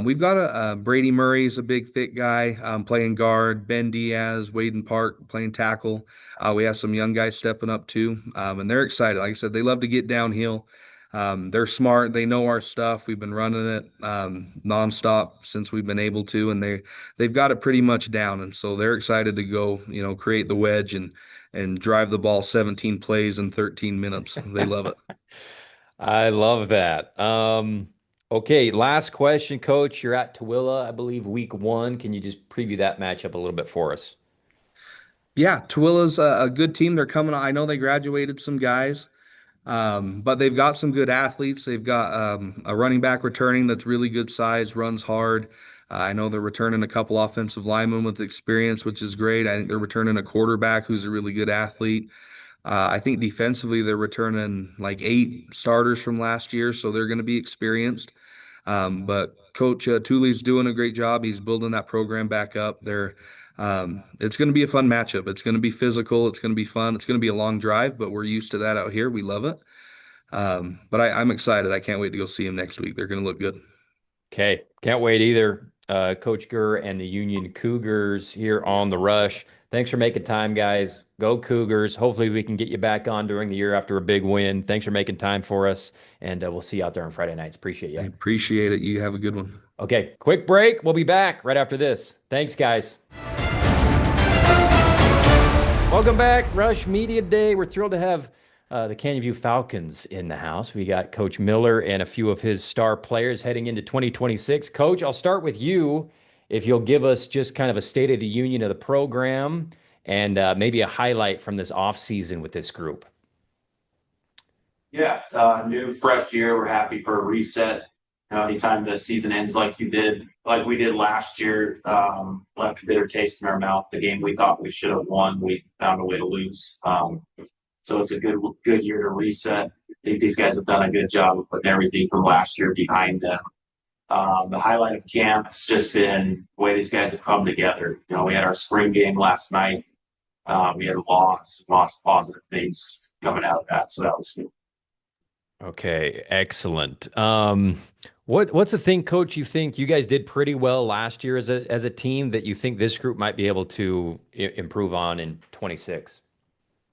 We've got a Brady Murray's a big, thick guy playing guard. Ben Diaz, Waden Park playing tackle. We have some young guys stepping up too, and they're excited. Like I said, they love to get downhill. They're smart. They know our stuff. We've been running it nonstop since we've been able to, and they've got it pretty much down. And so they're excited to go, create the wedge and drive the ball 17 plays in 13 minutes. They love it. I love that. Okay, last question, Coach. You're at Tooele, I believe, week 1. Can you just preview that matchup a little bit for us? Yeah, Tooele's a good team. They're coming. I know they graduated some guys, but they've got some good athletes. They've got a running back returning that's really good size, runs hard. I know they're returning a couple offensive linemen with experience, which is great. I think they're returning a quarterback who's a really good athlete. I think defensively they're returning like 8 starters from last year, so they're going to be experienced. But Coach Tooley's doing a great job. He's building that program back up. It's going to be a fun matchup. It's going to be physical. It's going to be fun. It's going to be a long drive, but we're used to that out here. We love it. But I'm excited. I can't wait to go see them next week. They're going to look good. Okay, can't wait either. Coach Gurr and the Union Cougars here on the Rush. Thanks for making time, guys. Go Cougars. Hopefully we can get you back on during the year after a big win. Thanks for making time for us, and we'll see you out there on Friday nights. Appreciate you. I appreciate it. You have a good one. Okay, quick break. We'll be back right after this. Thanks, guys. Welcome back, Rush Media Day. We're thrilled to have the Canyon View Falcons in the house. We got Coach Miller and a few of his star players heading into 2026. Coach, I'll start with you. If you'll give us just kind of a state of the union of the program and maybe a highlight from this offseason with this group. Yeah, new fresh year. We're happy for a reset. Anytime the season ends like we did last year, left a bitter taste in our mouth. The game we thought we should have won, we found a way to lose. So it's a good year to reset. I think these guys have done a good job of putting everything from last year behind them. The highlight of camp has just been the way these guys have come together. We had our spring game last night. We had lots of positive things coming out of that. So that was good. Okay, excellent. What's the thing, Coach, you think you guys did pretty well last year as a team that you think this group might be able to improve on in 26?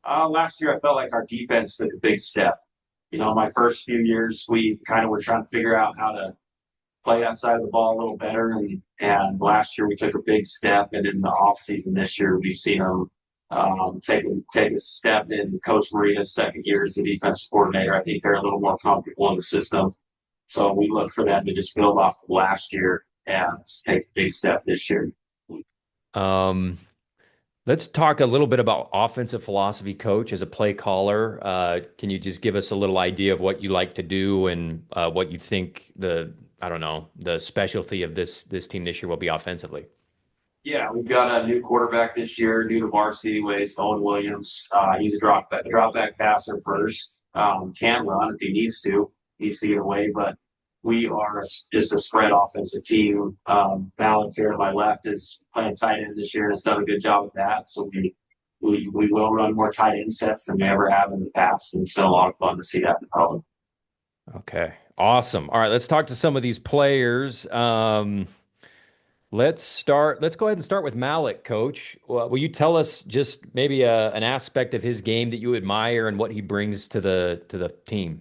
Last year, I felt like our defense took a big step. My first few years, we kind of were trying to figure out how to play that side of the ball a little better. And last year, we took a big step. And in the offseason this year, we've seen them take a step in Coach Maria's second year as the defensive coordinator. I think they're a little more comfortable in the system. So we look for them to just build off of last year and take a big step this year. Let's talk a little bit about offensive philosophy, Coach, as a play caller. Can you just give us a little idea of what you like to do and what you think the specialty of this team this year will be offensively? Yeah, we've got a new quarterback this year, new to varsity ways, Owen Williams. He's a drop back passer first. Can run if he needs to get away, but we are just a spread offensive team. Malik here to my left is playing tight end this year and has done a good job with that. So we will run more tight end sets than we ever have in the past, and it's been a lot of fun to see that develop. Okay, awesome. All right, let's talk to some of these players. Let's go ahead and start with Malik, Coach. Will you tell us just maybe an aspect of his game that you admire and what he brings to the team?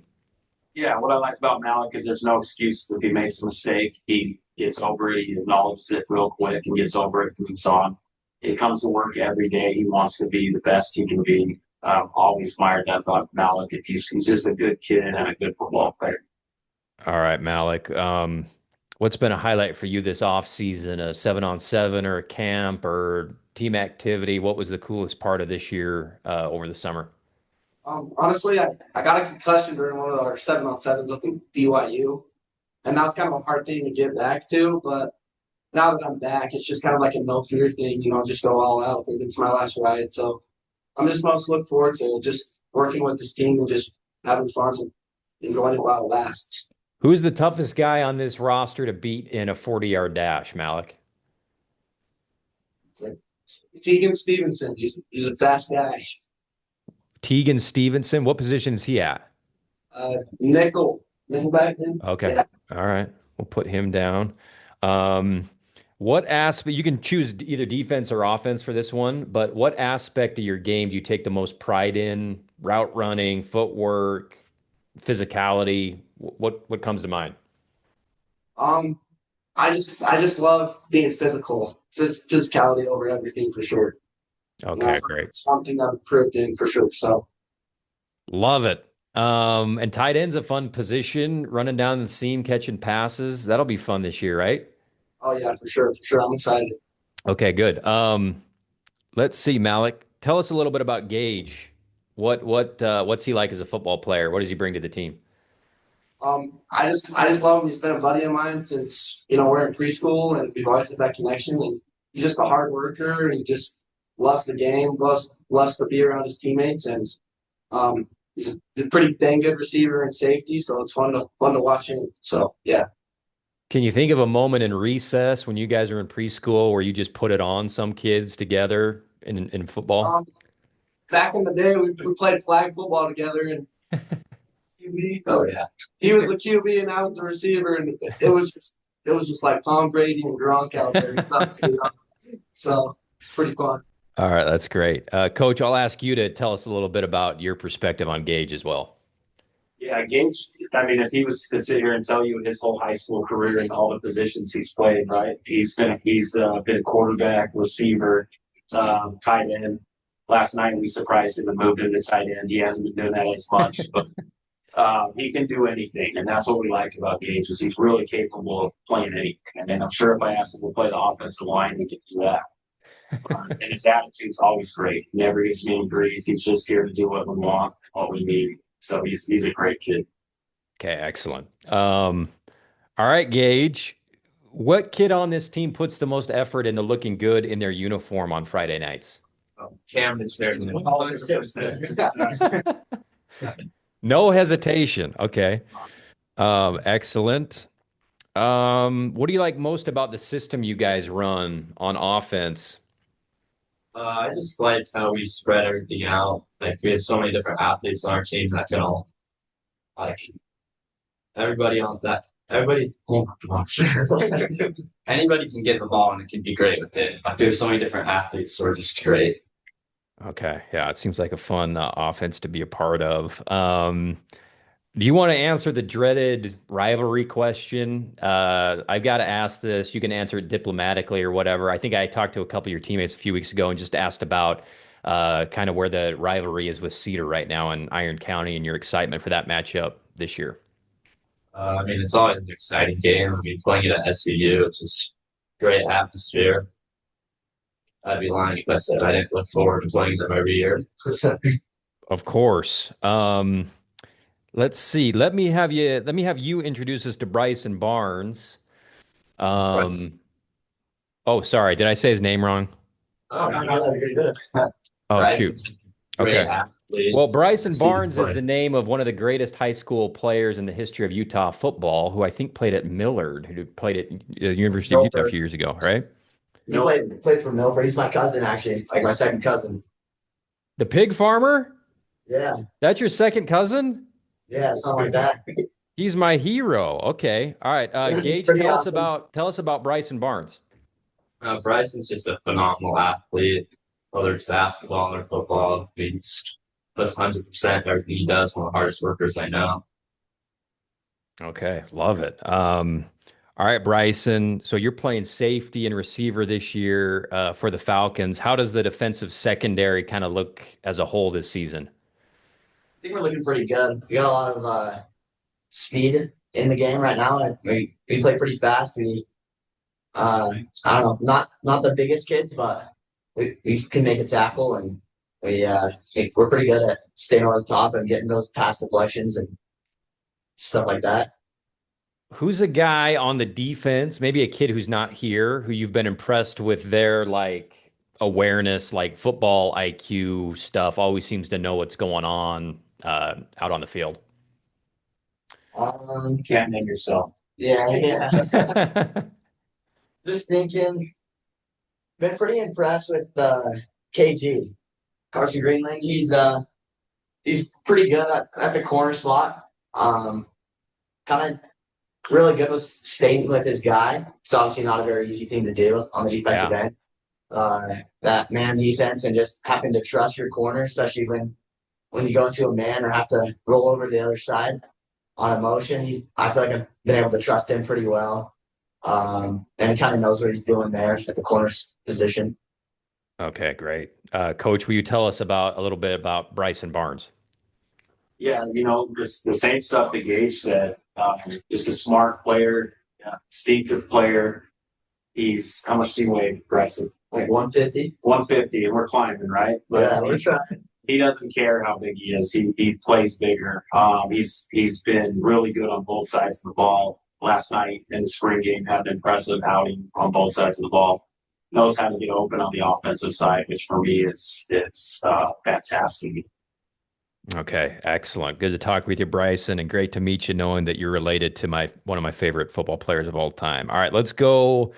Yeah, what I like about Malik is there's no excuse if he makes a mistake. He gets over it, he acknowledges it real quick and gets over it and moves on. he comes to work every day. He wants to be the best he can be. I've always admired that about Malik. He's just a good kid and a good football player. All right, Malik. What's been a highlight for you this off season? A 7-on-7 or a camp or team activity? What was the coolest part of this year over the summer? Honestly, I got a concussion during one of our 7-on-7s up in BYU, and that was kind of a hard thing to get back to. But now that I'm back, it's just kind of like a no fear thing, just go all out because it's my last ride. So I'm just most look forward to just working with this team and just having fun and enjoying it while it lasts. Who's the toughest guy on this roster to beat in a 40-yard dash, Malik? Tegan Stevenson, he's a fast guy. Tegan Stevenson, what position is he at? Nickelback. Okay. Yeah. All right. We'll put him down. What aspect, you can choose either defense or offense for this one, but what aspect of your game do you take the most pride in? Route running, footwork, physicality? What comes to mind? I just love being physical. Physicality over everything for sure. Okay, great. It's something I've proved in for sure. So love it. And tight end's a fun position, running down the seam, catching passes. That'll be fun this year, right? oh yeah, for sure. I'm excited. Okay, good. Let's see, Malik. Tell us a little bit about Gage. What's he like as a football player? What does he bring to the team? I just love him. He's been a buddy of mine since we're in preschool, and we've always had that connection. And he's just a hard worker. And he just loves the game, loves to be around his teammates, and he's a pretty dang good receiver and safety. So it's fun to watch him. So yeah. Can you think of a moment in recess when you guys were in preschool where you just put it on some kids together in football? Back in the day, we played flag football together, and QB. Oh yeah, he was the QB and I was the receiver, and it was just like Tom Brady and Gronk out there. So it's pretty fun. All right, that's great. Coach, I'll ask you to tell us a little bit about your perspective on Gage as well. Yeah, Gage, I mean, if he was to sit here and tell you his whole high school career and all the positions he's played, right? He's been a quarterback, receiver, tight end. Last night we surprised him and moved him to tight end. He hasn't been doing that as much, but he can do anything, and that's what we like about Gage is he's really capable of playing anything. And I'm sure if I asked him to play the offensive line, he could do that. And his attitude's always great. He never gives me any grief. He's just here to do what we want, what we need. So he's a great kid. Okay, excellent. All right, Gage. What kid on this team puts the most effort into looking good in their uniform on Friday nights? Camden's there. No hesitation. Okay. Excellent. What do you like most about the system you guys run on offense? I just like how we spread everything out. Like we have so many different athletes on our team that can all everybody on that everybody oh my gosh. Anybody can get the ball and it can be great with it. Like there's so many different athletes, so we're just great. Okay. Yeah, it seems like a fun offense to be a part of. Do you want to answer the dreaded rivalry question? I've got to ask this. You can answer it diplomatically or whatever. I think I talked to a couple of your teammates a few weeks ago and just asked about kind of where the rivalry is with Cedar right now in Iron County and your excitement for that matchup this year. I mean, it's always an exciting game. I mean, playing it at SCU, it's just great atmosphere. I'd be lying if I said I didn't look forward to playing them every year. Of course. Let's see. Let me have you introduce us to Bryson Barnes. Oh, sorry. Did I say his name wrong? Oh, no, you're good. Oh, shoot. Okay. Well, Bryson Barnes is the name of one of the greatest high school players in the history of Utah football, who I think played at Millard, who played at the University of Utah a few years ago, right? He played for Milford. He's my cousin, actually, like my second cousin. The pig farmer? Yeah. That's your second cousin? Yeah, something like that. He's my hero. Okay. All right. Gage, tell us about Bryson Barnes. Bryson's just a phenomenal athlete, whether it's basketball or football. He puts 100% everything he does. One of the hardest workers I know. Okay. Love it. All right, Bryson. So you're playing safety and receiver this year for the Falcons. How does the defensive secondary kind of look as a whole this season? I think we're looking pretty good. We got a lot of speed in the game right now. And we play pretty fast. I don't know, not the biggest kids, but we can make a tackle, and we're pretty good at staying on the top and getting those pass deflections and stuff like that. Who's a guy on the defense, maybe a kid who's not here, who you've been impressed with their like awareness, like football IQ stuff, always seems to know what's going on out on the field? Can't name yourself. Yeah. Just thinking, been pretty impressed with KG, Carson Greenland. He's pretty good at the corner spot. Kind of really good with staying with his guy. It's obviously not a very easy thing to do on the defensive end. That man defense and just having to trust your corner, especially when you go into a man or have to roll over to the other side on a motion. I feel like I've been able to trust him pretty well. And he kind of knows what he's doing there at the corner position. Okay, great. Coach, will you tell us a little bit about Bryson Barnes? Yeah, just the same stuff that Gage said. Just a smart player, instinctive player. How much do you weigh, Bryson? Like 150? 150, and we're climbing, right? But yeah, we're trying. He doesn't care how big he is. He plays bigger. He's been really good on both sides of the ball. Last night in the spring game had an impressive outing on both sides of the ball. Knows how to get open on the offensive side, which for me is fantastic. Okay, excellent. Good to talk with you, Bryson, and great to meet you knowing that you're related to one of my favorite football players of all time. All right, let's go.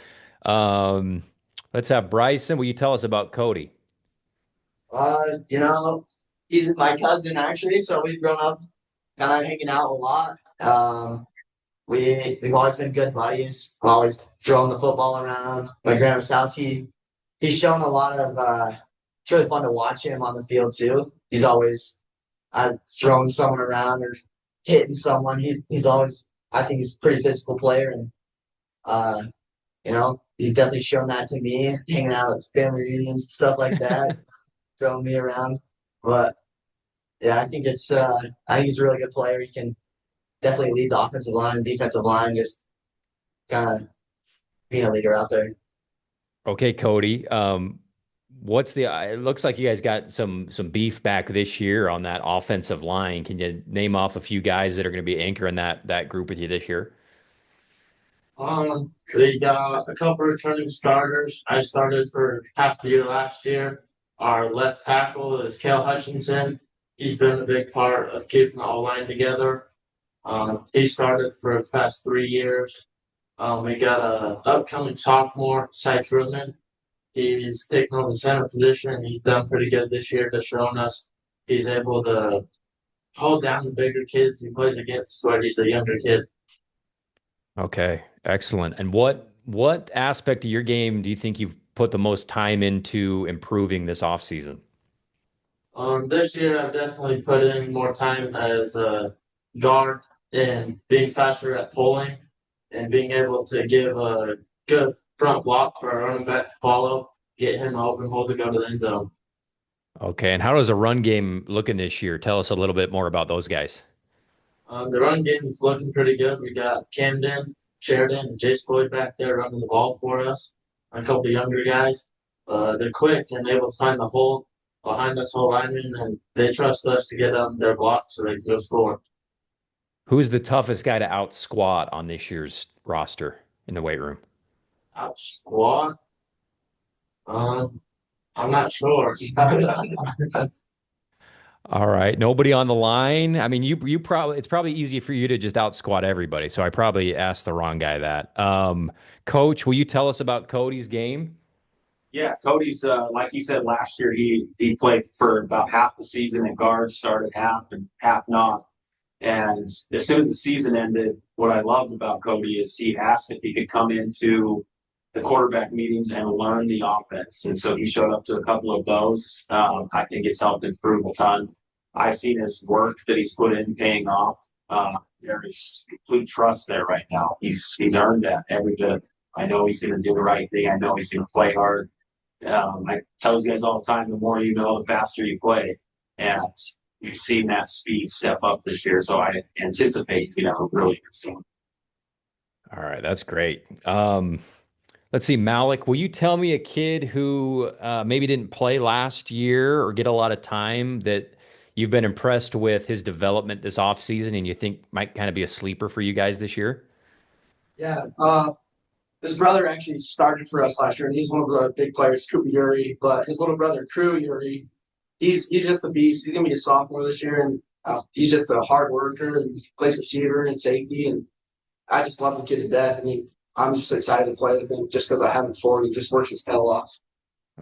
Let's have Bryson. Will you tell us about Cody? He's my cousin actually, so we've grown up kind of hanging out a lot. We've always been good buddies. Always throwing the football around. My grandma's house. He's shown a lot of. It's really fun to watch him on the field too. He's always throwing someone around or hitting someone. He's always. I think he's a pretty physical player, and he's definitely shown that to me. Hanging out at family reunions, stuff like that, throwing me around. But yeah, I think he's a really good player. He can definitely lead the offensive line, defensive line, just kind of being a leader out there. Okay, Cody. It looks like you guys got some beef back this year on that offensive line. Can you name off a few guys that are going to be anchoring that group with you this year? They got a couple returning starters. I started for half the year last year. Our left tackle is Kel Hutchinson. He's been a big part of keeping the O-line together. He started for the past 3 years. We got an upcoming sophomore, Cy Truman. He's taken on the center position. He's done pretty good this year, just showing us he's able to hold down the bigger kids he plays against where he's a younger kid. Okay, excellent. And what aspect of your game do you think you've put the most time into improving this offseason? This year I've definitely put in more time as a guard and being faster at pulling and being able to give a good front block for our running back to follow, get him an open hole to go to the end zone. Okay, and how does the run game looking this year? Tell us a little bit more about those guys. The run game is looking pretty good. We got Camden, Sheridan, and Jace Floyd back there running the ball for us. A couple of younger guys. They're quick and able to find the hole behind us whole lineman, and they trust us to get on their block so they can go score. Who's the toughest guy to out squat on this year's roster in the weight room? Out squat? I'm not sure. All right. Nobody on the line. I mean, it's probably easy for you to just out squat everybody. So I probably asked the wrong guy that. Coach, will you tell us about Cody's game? Yeah, Cody's like he said last year, he played for about half the season at guard, started half and half not. And as soon as the season ended, what I loved about Cody is he asked if he could come into the quarterback meetings and learn the offense. And so he showed up to a couple of those. I think it's helped improve a ton. I've seen his work that he's put in paying off. There's complete trust there right now. He's earned that every bit. I know he's going to do the right thing. I know he's going to play hard. I tell you guys all the time, the more you know, the faster you play. And you've seen that speed step up this year. So I anticipate he's going to have a really good season. All right, that's great. Let's see, Malik, will you tell me a kid who maybe didn't play last year or get a lot of time that you've been impressed with his development this offseason and you think might kind of be a sleeper for you guys this year? Yeah. His brother actually started for us last year, and he's one of the big players, Cooper Yuri. But his little brother, Crew Yuri, he's just a beast. He's gonna be a sophomore this year, and he's just a hard worker and he plays receiver and safety. And I just love the kid to death. I mean, I'm just excited to play with him just because I haven't before. And he just works his tail off.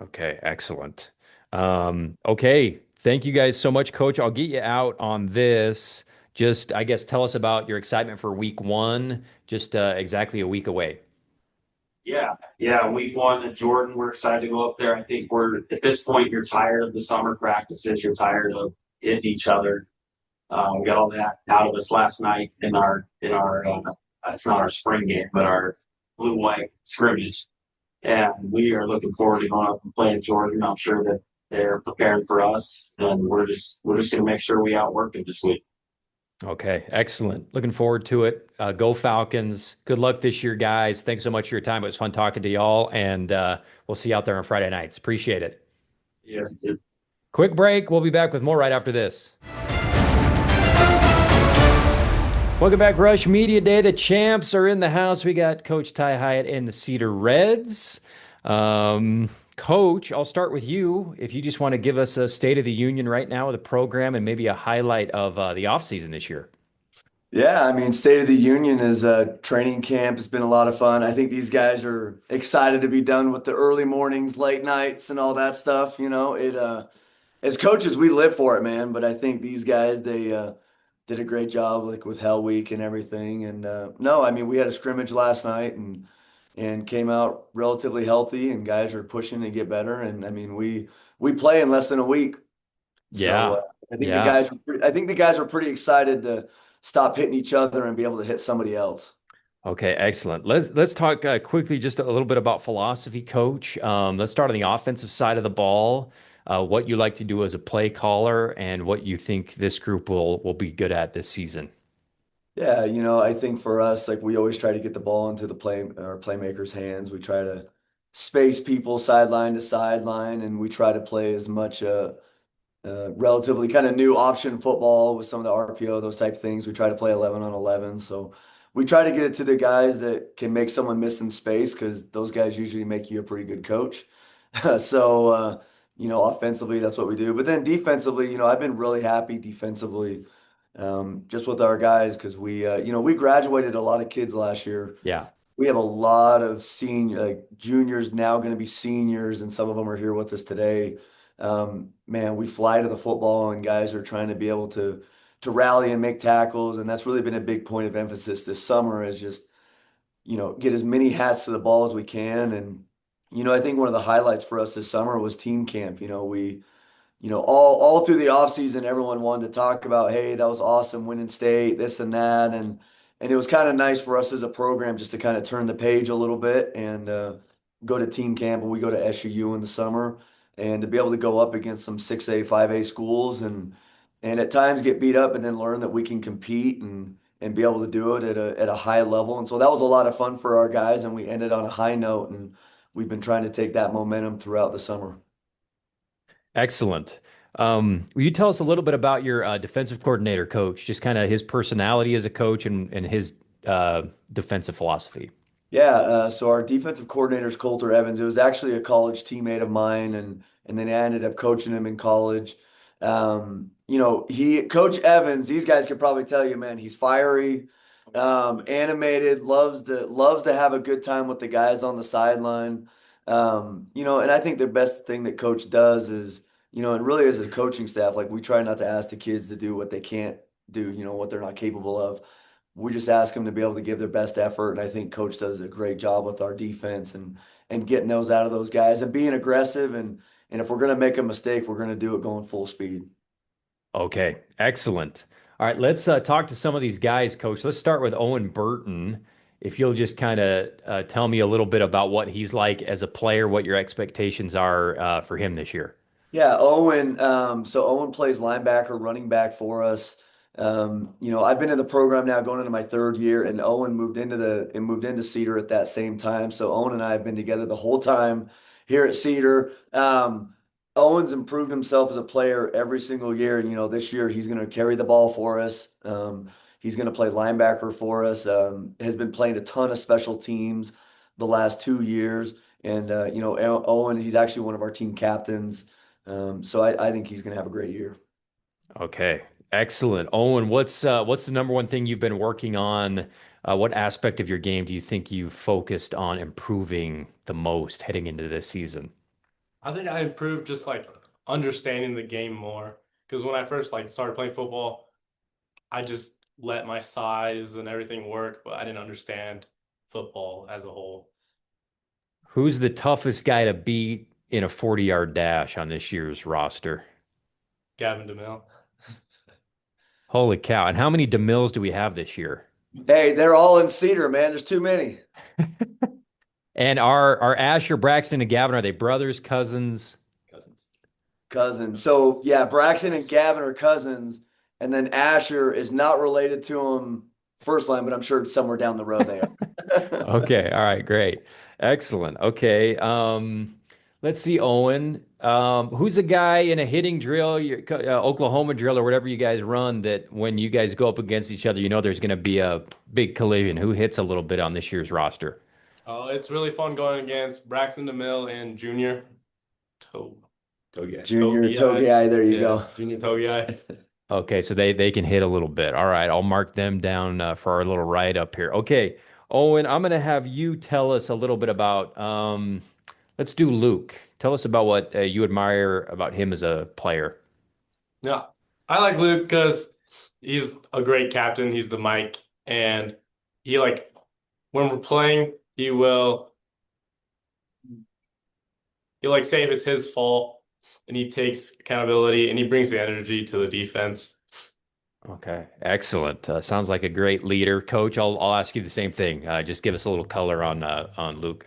Okay, excellent. Okay, thank you guys so much, Coach. I'll get you out on this. Just, I guess, tell us about your excitement for week one, just exactly a week away. Yeah. Week one at Jordan, we're excited to go up there. I think we're at this point, you're tired of the summer practices. You're tired of hitting each other. We got all that out of us last night in our it's not our spring game, but our blue-white scrimmage. And we are looking forward to going up and playing Jordan. I'm sure that they're preparing for us, and we're just going to make sure we outwork it this week. Okay, excellent. Looking forward to it. Go Falcons. Good luck this year, guys. Thanks so much for your time. It was fun talking to y'all, and we'll see you out there on Friday nights. Appreciate it. Yeah. Quick break. We'll be back with more right after this. Welcome back, Rush Media Day. The champs are in the house. We got Coach Ty Hyatt and the Cedar Reds. Coach, I'll start with you. If you just want to give us a state of the union right now of the program and maybe a highlight of the offseason this year. Yeah, I mean, State of the Union is a training camp. It's been a lot of fun. I think these guys are excited to be done with the early mornings, late nights, and all that stuff. As coaches, we live for it, man. But I think these guys, they did a great job, like with Hell Week and everything. And no, I mean, we had a scrimmage last night and came out relatively healthy, and guys are pushing to get better. And I mean, we play in less than a week. Yeah. So I think Yeah. the guys are pretty excited to stop hitting each other and be able to hit somebody else. Okay, excellent. Let's talk quickly just a little bit about philosophy, Coach. Let's start on the offensive side of the ball. What you like to do as a play caller and what you think this group will be good at this season. Yeah, I think for us, like we always try to get the ball into our playmakers' hands. We try to space people sideline to sideline, and we try to play as much relatively kind of new option football with some of the RPO, those type of things. We try to play 11 on 11. So we try to get it to the guys that can make someone miss in space, because those guys usually make you a pretty good coach. So, offensively, that's what we do. But then defensively, I've been really happy defensively, just with our guys, because we graduated a lot of kids last year. Yeah. We have a lot of juniors now going to be seniors, and some of them are here with us today. Man, we fly to the football, and guys are trying to be able to rally and make tackles, and that's really been a big point of emphasis this summer, is just get as many hats to the ball as we can. And I think one of the highlights for us this summer was team camp. All through the offseason, everyone wanted to talk about, hey, that was awesome, winning state, this and that. And it was kind of nice for us as a program just to kind of turn the page a little bit and go to team camp. And we go to SUU in the summer, and to be able to go up against some 6A, 5A schools and at times get beat up, and then learn that we can compete and be able to do it at a high level. And so that was a lot of fun for our guys, and we ended on a high note, and we've been trying to take that momentum throughout the summer. Excellent. Will you tell us a little bit about your defensive coordinator, Coach, just kind of his personality as a coach and his defensive philosophy? Yeah, so our defensive coordinator is Coulter Evans. It was actually a college teammate of mine, and then I ended up coaching him in college. Coach Evans, these guys could probably tell you, man, he's fiery, animated, loves to have a good time with the guys on the sideline. And I think the best thing that Coach does is, and really as a coaching staff, like we try not to ask the kids to do what they can't do, what they're not capable of. We just ask them to be able to give their best effort. And I think Coach does a great job with our defense and getting those out of those guys and being aggressive. And if we're going to make a mistake, we're going to do it going full speed. Okay, excellent. All right, let's talk to some of these guys, Coach. Let's start with Owen Burton. If you'll just kind of tell me a little bit about what he's like as a player, what your expectations are for him this year. Yeah, Owen. So Owen plays linebacker, running back for us. I've been in the program now going into my third year, and Owen moved into Cedar at that same time. So Owen and I have been together the whole time here at Cedar. Owen's improved himself as a player every single year, and this year he's going to carry the ball for us. He's going to play linebacker for us. Has been playing a ton of special teams the last 2 years, and Owen, he's actually one of our team captains. So I think he's going to have a great year. Okay, excellent. Owen, what's the number one thing you've been working on? What aspect of your game do you think you've focused on improving the most heading into this season? I think I improved just like understanding the game more. Because when I first like started playing football, I just let my size and everything work, but I didn't understand football as a whole. Who's the toughest guy to beat in a 40-yard dash on this year's roster? Gavin DeMille. Holy cow. And how many DeMills do we have this year? Hey, they're all in Cedar, man. There's too many. And are Asher, Braxton, and Gavin, are they brothers, cousins? Cousins. So yeah, Braxton and Gavin are cousins, and then Asher is not related to him first line, but I'm sure somewhere down the road they are. Okay. All right. Great. Excellent. Okay. Let's see, Owen. Who's a guy in a hitting drill, Oklahoma drill, or whatever you guys run, that when you guys go up against each other, there's going to be a big collision? Who hits a little bit on this year's roster? It's really fun going against Braxton DeMille and Junior Junior Togiai, there you go. Junior Togiai. Okay, so they can hit a little bit. All right, I'll mark them down for our little write up here. Okay, Owen, I'm going to have you tell us a little bit about. Let's do Luke. Tell us about what you admire about him as a player. Yeah, I like Luke because he's a great captain. He's the mic, and he when we're playing, he'll say if it's his fault, and he takes accountability, and he brings the energy to the defense. Okay, excellent. Sounds like a great leader, Coach. I'll ask you the same thing. Just give us a little color on Luke.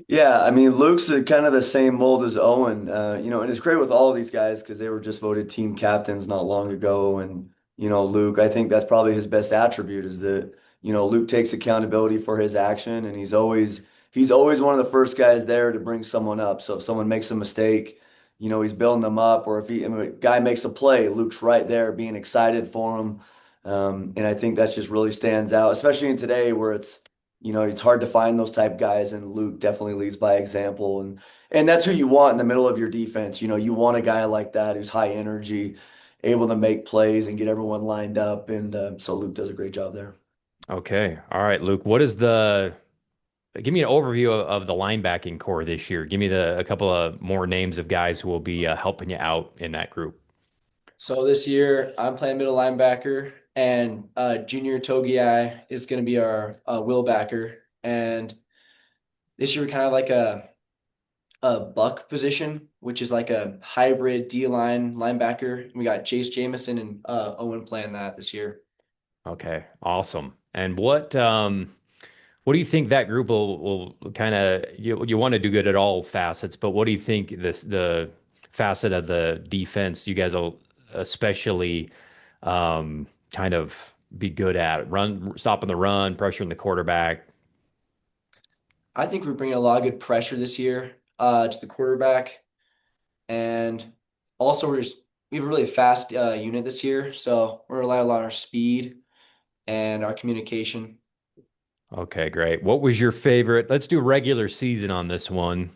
Yeah, I mean, Luke's kind of the same mold as Owen, and it's great with all of these guys because they were just voted team captains not long ago. And, Luke, I think that's probably his best attribute is that, Luke takes accountability for his action, and he's always one of the first guys there to bring someone up. So if someone makes a mistake, he's building them up, or if a guy makes a play, Luke's right there being excited for him. And I think that just really stands out, especially in today where it's hard to find those type guys, and Luke definitely leads by example. And that's who you want in the middle of your defense. You want a guy like that who's high energy, able to make plays and get everyone lined up. And so Luke does a great job there. Okay. All right, Luke, give me an overview of the linebacking core this year. Give me a couple of more names of guys who will be helping you out in that group. So this year I'm playing middle linebacker, and Junior Togiai is going to be our will backer. And this year we're kind of like a buck position, which is like a hybrid D-line linebacker. We got Chase Jamison and Owen playing that this year. Okay, awesome. And what do you think that group will kind of, you want to do good at all facets, but what do you think the facet of the defense you guys will especially kind of be good at? Stopping the run, pressuring the quarterback. I think we're bringing a lot of good pressure this year to the quarterback, and also we have a really fast unit this year, so we're relying a lot on our speed and our communication. Okay, great. What was your favorite? Let's do regular season on this one.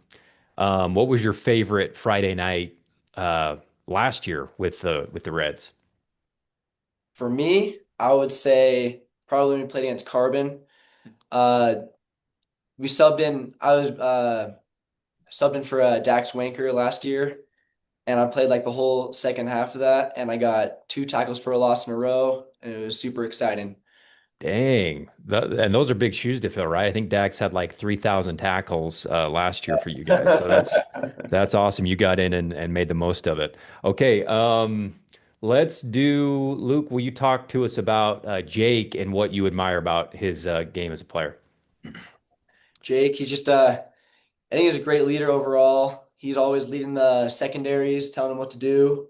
What was your favorite Friday night last year with the Reds? For me, I would say probably when we played against Carbon. We subbed in. I was subbed in for Dax Wanker last year, and I played like the whole second half of that, and I got 2 tackles for a loss in a row, and it was super exciting. Dang. And those are big shoes to fill, right? I think Dax had like 3,000 tackles last year for you guys. So that's awesome. You got in and made the most of it. Okay. Let's do Luke. Will you talk to us about Jake and what you admire about his game as a player? Jake, he's just I think he's a great leader overall. He's always leading the secondaries, telling them what to do.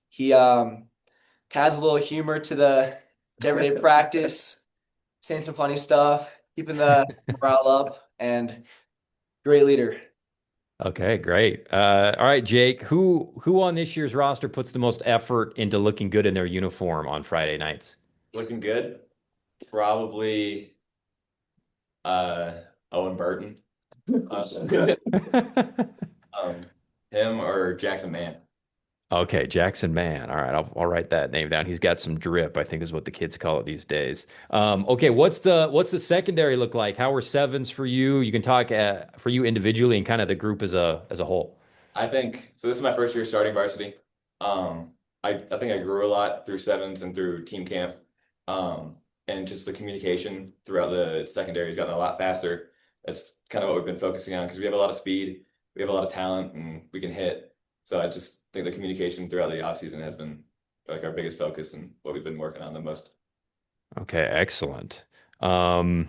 He adds a little humor to everyday practice, saying some funny stuff, keeping the morale up, and great leader. Okay, great. All right, Jake. Who on this year's roster puts the most effort into looking good in their uniform on Friday nights? Looking good. Probably Owen Burton. Um, him or Jackson Mann. Okay, Jackson Mann. All right, I'll write that name down. He's got some drip, I think is what the kids call it these days. Okay, what's the secondary look like? How are sevens for you? You can talk for you individually and kind of the group as a whole. I think so. This is my first year starting varsity. I think I grew a lot through sevens and through team camp. And just the communication throughout the secondary has gotten a lot faster. That's kind of what we've been focusing on because we have a lot of speed, we have a lot of talent, and we can hit. So I just think the communication throughout the offseason has been like our biggest focus and what we've been working on the most. Okay, excellent. And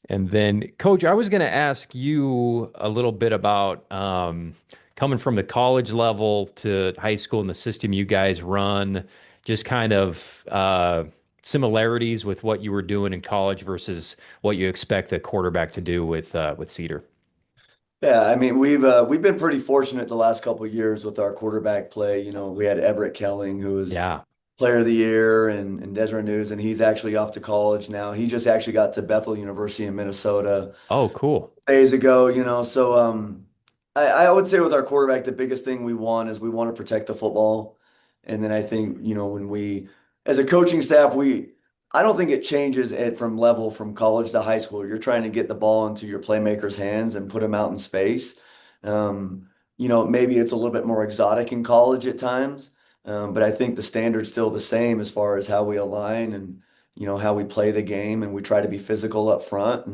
then, Coach, I was going to ask you a little bit about coming from the college level to high school and the system you guys run, just kind of similarities with what you were doing in college versus what you expect the quarterback to do with Cedar. Yeah, I mean we've been pretty fortunate the last couple of years with our quarterback play. You know, we had Everett Kelling, who was Yeah. player of the year, and Desiree News, and he's actually off to college now. He just actually got to Bethel University in Minnesota Oh, cool. days ago, you know. So I would say with our quarterback, the biggest thing we want is we want to protect the football. And then I think, you know, when we as a coaching staff, I don't think it changes it from level from college to high school. You're trying to get the ball into your playmakers' hands and put them out in space. You know, maybe it's a little bit more exotic in college at times. But I think the standard's still the same as far as how we align and, you know, how we play the game, and we try to be physical up front.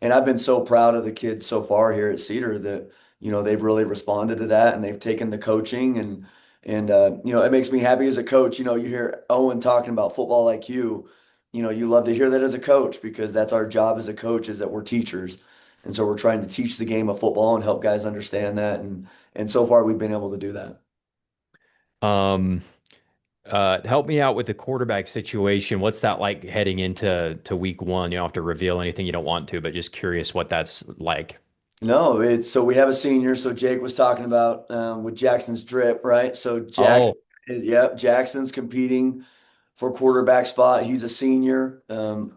And I've been so proud of the kids so far here at Cedar that, you know, they've really responded to that and they've taken the coaching and you know, it makes me happy as a coach. You know, you hear Owen talking about football IQ. You know, you love to hear that as a coach because that's our job as a coach, is that we're teachers. And so we're trying to teach the game of football and help guys understand that. And so far we've been able to do that. Um, help me out with the quarterback situation. What's that like heading into week one? You don't have to reveal anything you don't want to, but just curious what that's like. No, it's so we have a senior. So Jake was talking about with Jackson's drip, right? So Oh, Jackson's competing for quarterback spot. He's a senior,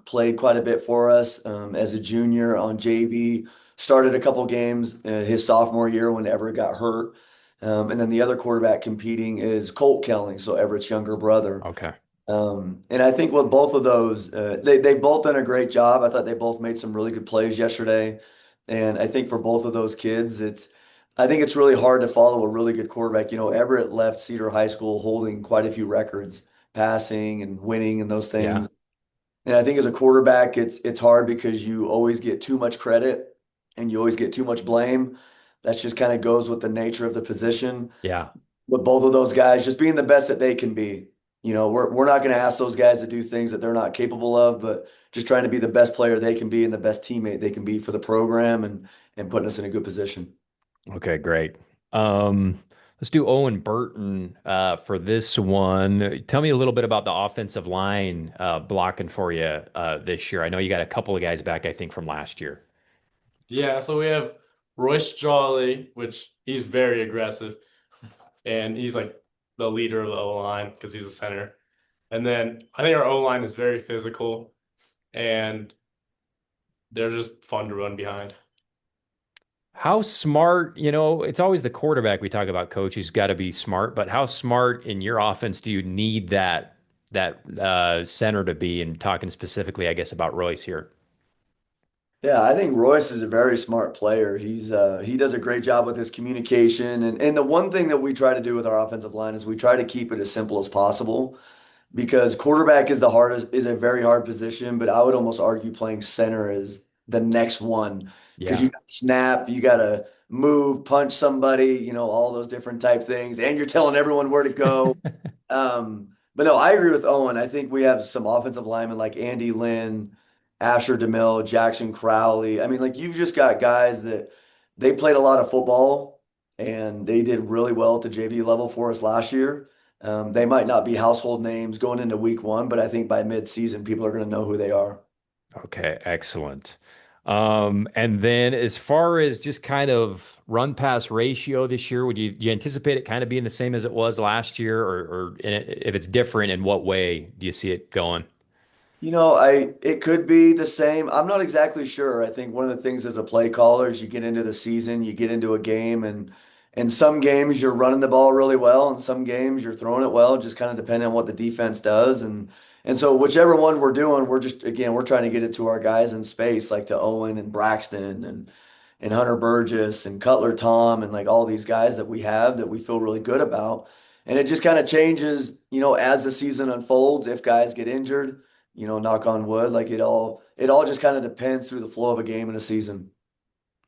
played quite a bit for us as a junior on JV. Started a couple games his sophomore year when Everett got hurt. And then the other quarterback competing is Colt Kelling, so Everett's younger brother. okay. And I think with both of those, they've both done a great job. I thought they both made some really good plays yesterday. And I think for both of those kids, I think it's really hard to follow a really good quarterback. You know, Everett left Cedar High School holding quite a few records, passing and winning and those Yeah. things. And I think as a quarterback, it's hard because you always get too much credit and you always get too much blame. That's just kind of goes with the nature of the position. Yeah. But both of those guys just being the best that they can be. You know, we're not going to ask those guys to do things that they're not capable of, but just trying to be the best player they can be and the best teammate they can be for the program and putting us in a good position. Okay, great. Um, let's do Owen Burton for this one. Tell me a little bit about the offensive line blocking for you this year. I know you got a couple of guys back, I think, from last year. Yeah, so we have Royce Jolly, which he's very aggressive, and he's like the leader of the O line because he's a center. And then I think our O line is very physical, and they're just fun to run behind. How smart, it's always the quarterback we talk about, coach, who's got to be smart, but how smart in your offense do you need that center to be? And talking specifically, I guess, about Royce here. Yeah, I think Royce is a very smart player. He does a great job with his communication. And the one thing that we try to do with our offensive line is we try to keep it as simple as possible, because quarterback is a very hard position, but I would almost argue playing center is the next one, because Yeah. you got to snap, you got to move, punch somebody, you know, all those different type things, and you're telling everyone where to go. But no, I agree with Owen. I think we have some offensive linemen like Andy Lynn, Asher DeMille, Jackson Crowley. I mean, like you've just got guys that they played a lot of football and they did really well at the JV level for us last year. They might not be household names going into week one, but I think by mid-season, people are going to know who they are. Okay, excellent. And then as far as just kind of run pass ratio this year, do you anticipate it kind of being the same as it was last year, or if it's different, in what way do you see it going? It could be the same. I'm not exactly sure. I think one of the things as a play caller is you get into the season, you get into a game, and some games you're running the ball really well, and some games you're throwing it well, just kind of depending on what the defense does. And so whichever one we're doing, we're trying to get it to our guys in space, like to Owen and Braxton and Hunter Burgess and Cutler Tom and like all these guys that we have that we feel really good about. And it just kind of changes, as the season unfolds, if guys get injured, knock on wood, like it all just kind of depends through the flow of a game and a season.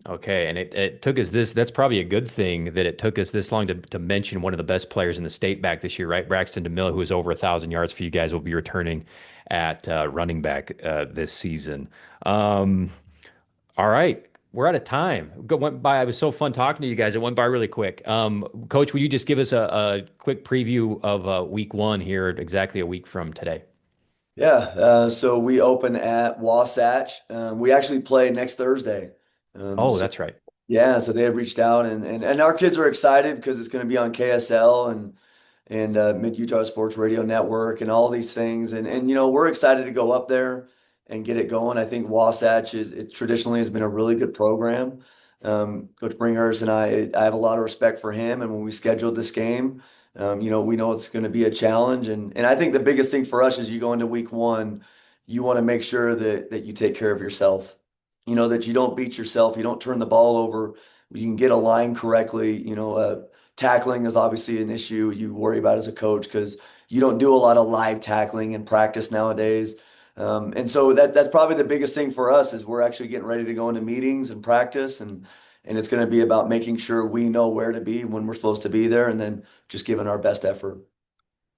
Okay, and it took us that's probably a good thing that it took us this long to mention one of the best players in the state back this year, right? Braxton DeMille, who is over 1,000 yards for you guys, will be returning at running back this season. All right. We're out of time. Went by. It was so fun talking to you guys. It went by really quick. Coach, will you just give us a quick preview of week one here, exactly a week from today? Yeah, so we open at Wasatch. We actually play next Thursday. Oh, So that's right. yeah, so they had reached out and our kids are excited because it's going to be on KSL and Mid Utah Sports Radio Network and all these things. And we're excited to go up there and get it going. I think Wasatch it traditionally has been a really good program. Coach Bringhurst and I have a lot of respect for him. And when we scheduled this game, we know it's going to be a challenge. And I think the biggest thing for us is you go into week one, you want to make sure that you take care of yourself. That you don't beat yourself, you don't turn the ball over, you can get a line correctly. Tackling is obviously an issue you worry about as a coach because you don't do a lot of live tackling in practice nowadays. And so that's probably the biggest thing for us is we're actually getting ready to go into meetings and practice and it's going to be about making sure we know where to be when we're supposed to be there and then just giving our best effort.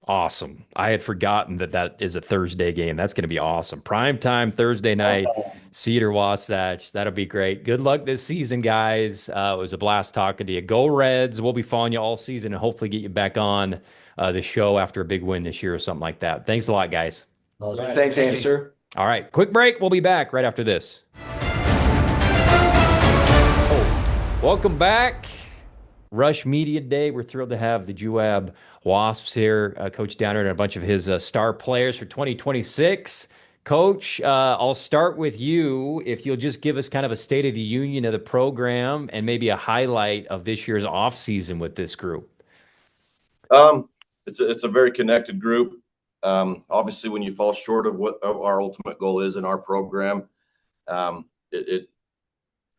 Awesome. I had forgotten that is a Thursday game. That's going to be awesome. Prime time Thursday night, Cedar Wasatch. That'll be great. Good luck this season, guys. It was a blast talking to you. Go Reds. We'll be following you all season and hopefully get you back on the show after a big win this year or something like that. Thanks a lot, guys. Awesome. Thanks, Andy. Thank you, sir. All right. Quick break. We'll be back right after this. Oh, welcome back. Rush Media Day. We're thrilled to have the Juab Wasps here. Coach Downer and a bunch of his star players for 2026. Coach, I'll start with you. If you'll just give us kind of a state of the union of the program and maybe a highlight of this year's off season with this group. It's a very connected group. Obviously, when you fall short of what our ultimate goal is in our program, it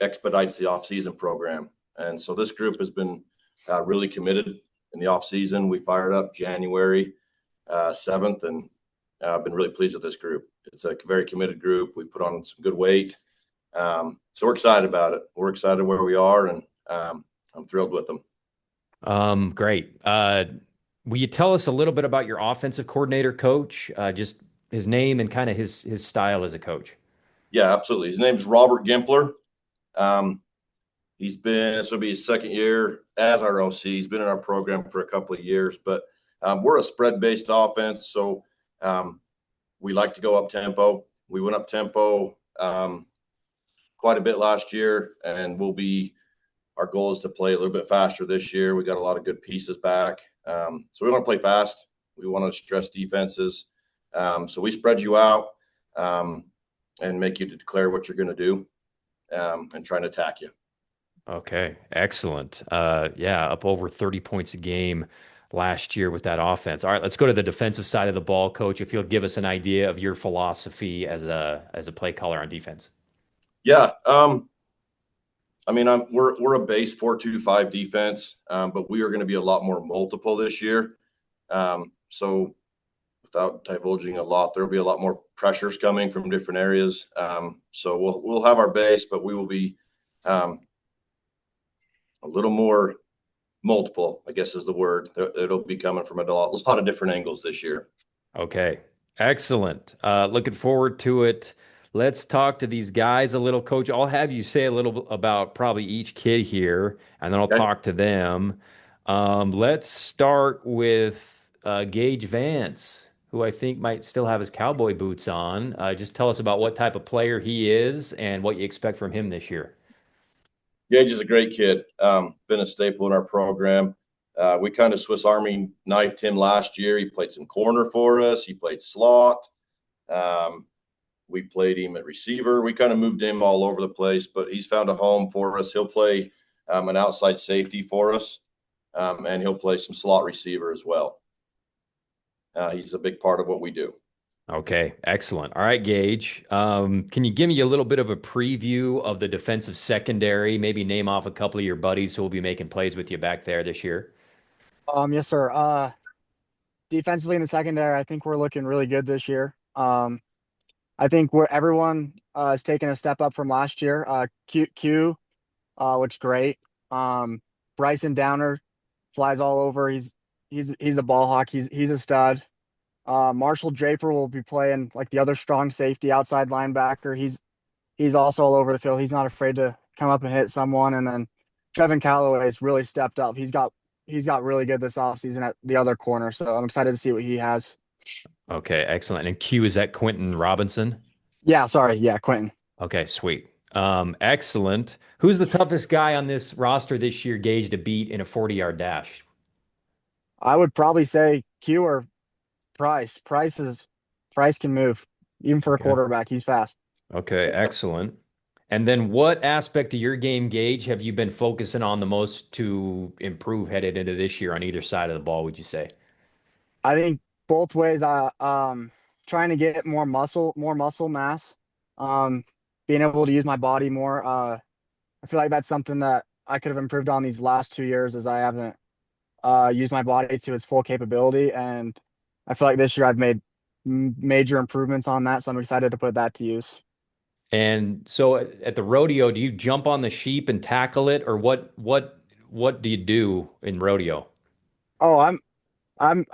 expedites the off-season program. And so this group has been really committed in the off season. We fired up January 7th, and I've been really pleased with this group. It's a very committed group. We put on some good weight. So we're excited about it. We're excited where we are, and I'm thrilled with them. Great. Will you tell us a little bit about your offensive coordinator, coach? Just his name and kind of his style as a coach. Yeah, absolutely. His name's Robert Gimpler. This will be his second year as our OC. He's been in our program for a couple of years, but we're a spread-based offense, so we like to go up tempo. We went up tempo quite a bit last year, and our goal is to play a little bit faster this year. We got a lot of good pieces back. So we want to play fast. We want to stress defenses. So we spread you out and make you declare what you're going to do and try to attack you. Okay, excellent. Up over 30 points a game last year with that offense. All right, let's go to the defensive side of the ball, coach. If you'll give us an idea of your philosophy as a play caller on defense. Yeah, we're a base 4-2-5 defense, but we are going to be a lot more multiple this year. So without divulging a lot, there'll be a lot more pressures coming from different areas. So we'll have our base, but we will be a little more multiple, I guess is the word. It'll be coming from a lot of different angles this year. Okay, excellent. Looking forward to it. Let's talk to these guys a little, Coach. I'll have you say a little about probably each kid here, and then I'll talk to them. Let's start with Gage Vance, who I think might still have his cowboy boots on. Just tell us about what type of player he is and what you expect from him this year. Gage is a great kid. Been a staple in our program. We kind of Swiss Army knifed him last year. He played some corner for us. He played slot. We played him at receiver. We kind of moved him all over the place, but he's found a home for us. He'll play an outside safety for us, and he'll play some slot receiver as well. He's a big part of what we do. Okay, excellent. All right, Gage. Can you give me a little bit of a preview of the defensive secondary? Maybe name off a couple of your buddies who will be making plays with you back there this year. Yes, sir. Defensively in the secondary, I think we're looking really good this year. I think everyone is taking a step up from last year. Q looks great. Bryson Downer flies all over. He's a ball hawk. He's a stud. Marshall Draper will be playing like the other strong safety outside linebacker. He's also all over the field. He's not afraid to come up and hit someone. And then Trevin Calloway's really stepped up. He's got really good this offseason at the other corner. So I'm excited to see what he has. Okay, excellent. And Q, is that Quentin Robinson? Yeah, sorry. Yeah, Quentin. Okay, sweet. Excellent. Who's the toughest guy on this roster this year, Gage, to beat in a 40-yard dash? I would probably say Q or Price. Price can move, even for a quarterback. He's fast. Okay, excellent. And then what aspect of your game, Gage, have you been focusing on the most to improve headed into this year on either side of the ball, would you say? I think both ways. Trying to get more muscle mass. Being able to use my body more. I feel like that's something that I could have improved on these last 2 years, as I haven't used my body to its full capability. And I feel like this year I've made major improvements on that, so I'm excited to put that to use. And so at the rodeo, do you jump on the sheep and tackle it, or what do you do in rodeo? Oh, I'm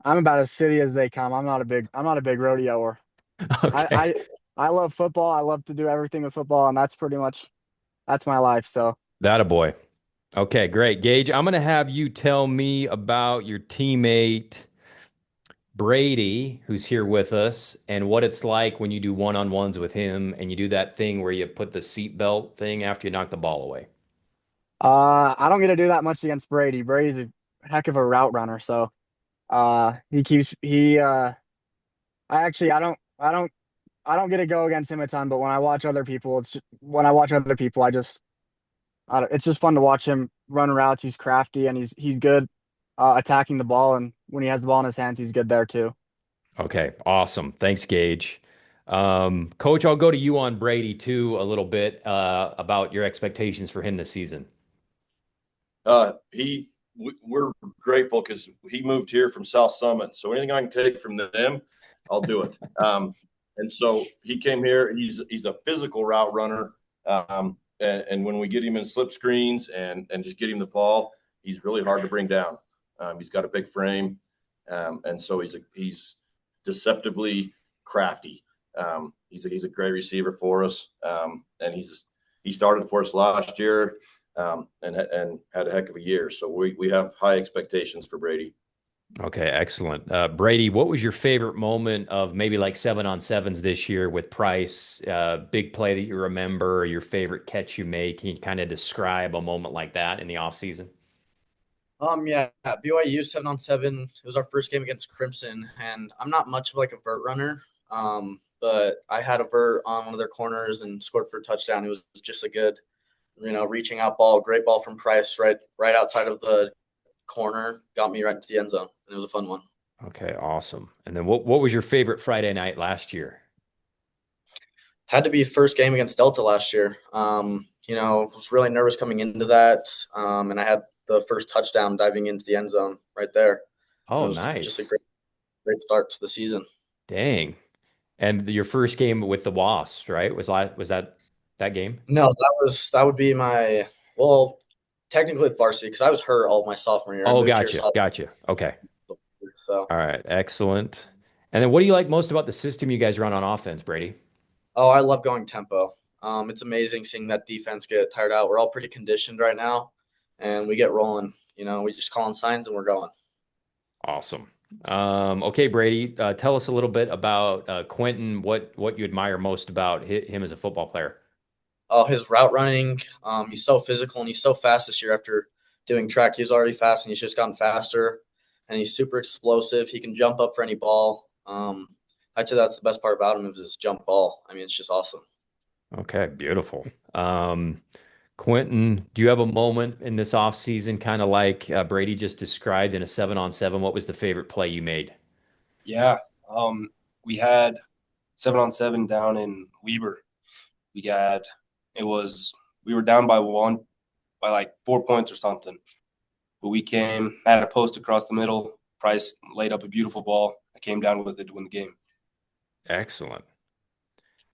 about as city as they come. I'm not a big rodeoer. Okay. I love football. I love to do everything with football, and that's my life. So That a boy. Okay, great. Gage, I'm going to have you tell me about your teammate Brady, who's here with us, and what it's like when you do one-on-ones with him and you do that thing where you put the seatbelt thing after you knock the ball away. I don't get to do that much against Brady. Brady's a heck of a route runner, so I don't get to go against him a ton, but when I watch other people, it's just fun to watch him run routes. He's crafty and he's good attacking the ball, and when he has the ball in his hands, he's good there too. Okay, awesome. Thanks, Gage. Coach, I'll go to you on Brady too a little bit about your expectations for him this season. We're grateful because he moved here from South Summit. So anything I can take from them, I'll do it. And so he came here. He's a physical route runner. And when we get him in slip screens and just get him the ball, he's really hard to bring down. He's got a big frame. And so he's deceptively crafty. He's a great receiver for us. And he started for us last year. And had a heck of a year. So we have high expectations for Brady. Okay, excellent. Brady, what was your favorite moment of maybe like 7-on-7s this year with Price? Big play that you remember, or your favorite catch you made? Can you kind of describe a moment like that in the offseason? Yeah, BYU 7-on-7. It was our first game against Crimson, and I'm not much of like a vert runner. But I had a vert on one of their corners and scored for a touchdown. It was just a good, reaching out ball, great ball from Price right outside of the corner, got me right into the end zone, and it was a fun one. Okay, awesome. And then what was your favorite Friday night last year? Had to be first game against Delta last year. Was really nervous coming into that, and I had the first touchdown diving into the end zone right there. Oh, it was nice. Just a great start to the season. Dang. And your first game with the Wasps, right? Was that game? No, that would be my technically varsity because I was hurt all my sophomore year. I Oh, moved here, gotcha. Okay. so All right. Excellent. And then what do you like most about the system you guys run on offense, Brady? oh, I love going tempo. It's amazing seeing that defense get tired out. We're all pretty conditioned right now, and we get rolling. We just call in signs and we're going. Awesome. Okay, Brady, tell us a little bit about Quentin, what you admire most about him as a football player. Oh, his route running. He's so physical and he's so fast this year after doing track. He was already fast and he's just gotten faster, and he's super explosive. He can jump up for any ball. I'd say that's the best part about him is his jump ball. I mean, it's just awesome. Okay, beautiful. Quentin, do you have a moment in this offseason, kind of like Brady just described in a 7-on-7? What was the favorite play you made? Yeah. We had 7-on-7 down in Weber. We were down by like 4 points or something. But we had a post across the middle. Price laid up a beautiful ball. I came down with it to win the game. Excellent.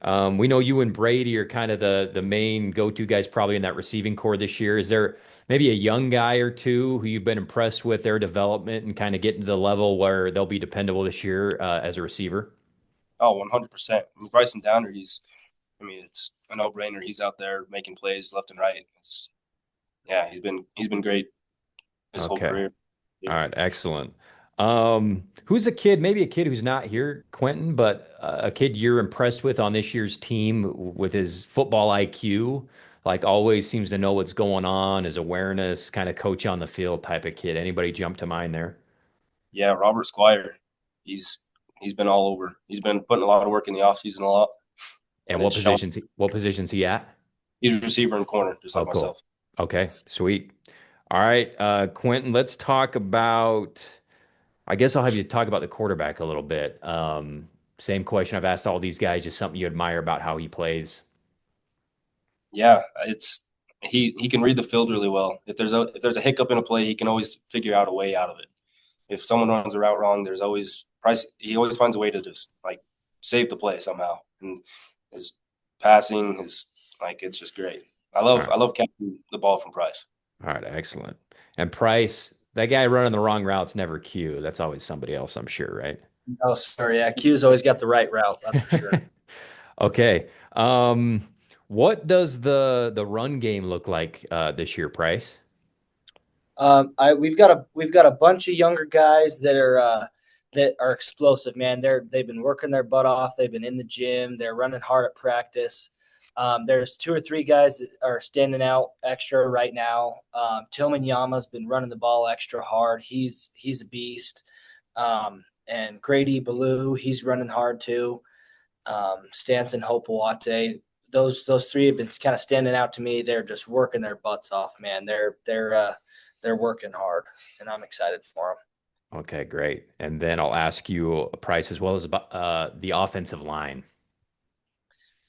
We know you and Brady are kind of the main go-to guys probably in that receiving core this year. Is there maybe a young guy or two who you've been impressed with their development and kind of getting to the level where they'll be dependable this year as a receiver? Oh, 100%. Bryson Downer, it's a no-brainer. He's out there making plays left and right. He's been great his whole career. All right, excellent. Who's maybe a kid who's not here, Quentin, but a kid you're impressed with on this year's team with his football IQ, like always seems to know what's going on, his awareness, kind of coach on the field type of kid. Anybody jump to mind there? Yeah, Robert Squire. He's been all over. He's been putting a lot of work in the offseason a lot. And what position's he at? He's a receiver and corner, just like myself. Okay, sweet. All right, Quentin, let's talk about, I guess I'll have you talk about the quarterback a little bit. Same question I've asked all these guys, just something you admire about how he plays. Yeah, he can read the field really well. If there's a hiccup in a play, he can always figure out a way out of it. If someone runs a route wrong, he always finds a way to just like save the play somehow. And his passing it's just great. I love catching the ball from Price. All right, excellent. And Price, that guy running the wrong route's never Q. That's always somebody else, I'm sure, right? Oh, sorry. Yeah, Q's always got the right route. That's for sure. Okay. What does the run game look like this year, Price? We've got a bunch of younger guys that are explosive, man. They've been working their butt off. They've been in the gym. They're running hard at practice. There's 2 or 3 guys that are standing out extra right now. Tillman Yama's been running the ball extra hard. He's a beast. And Grady Ballou, he's running hard too. Stanson Hopewate. Those 3 have been kind of standing out to me. They're just working their butts off, man. They're working hard, and I'm excited for them. Okay, great. And then I'll ask you, Price, as well as about the offensive line.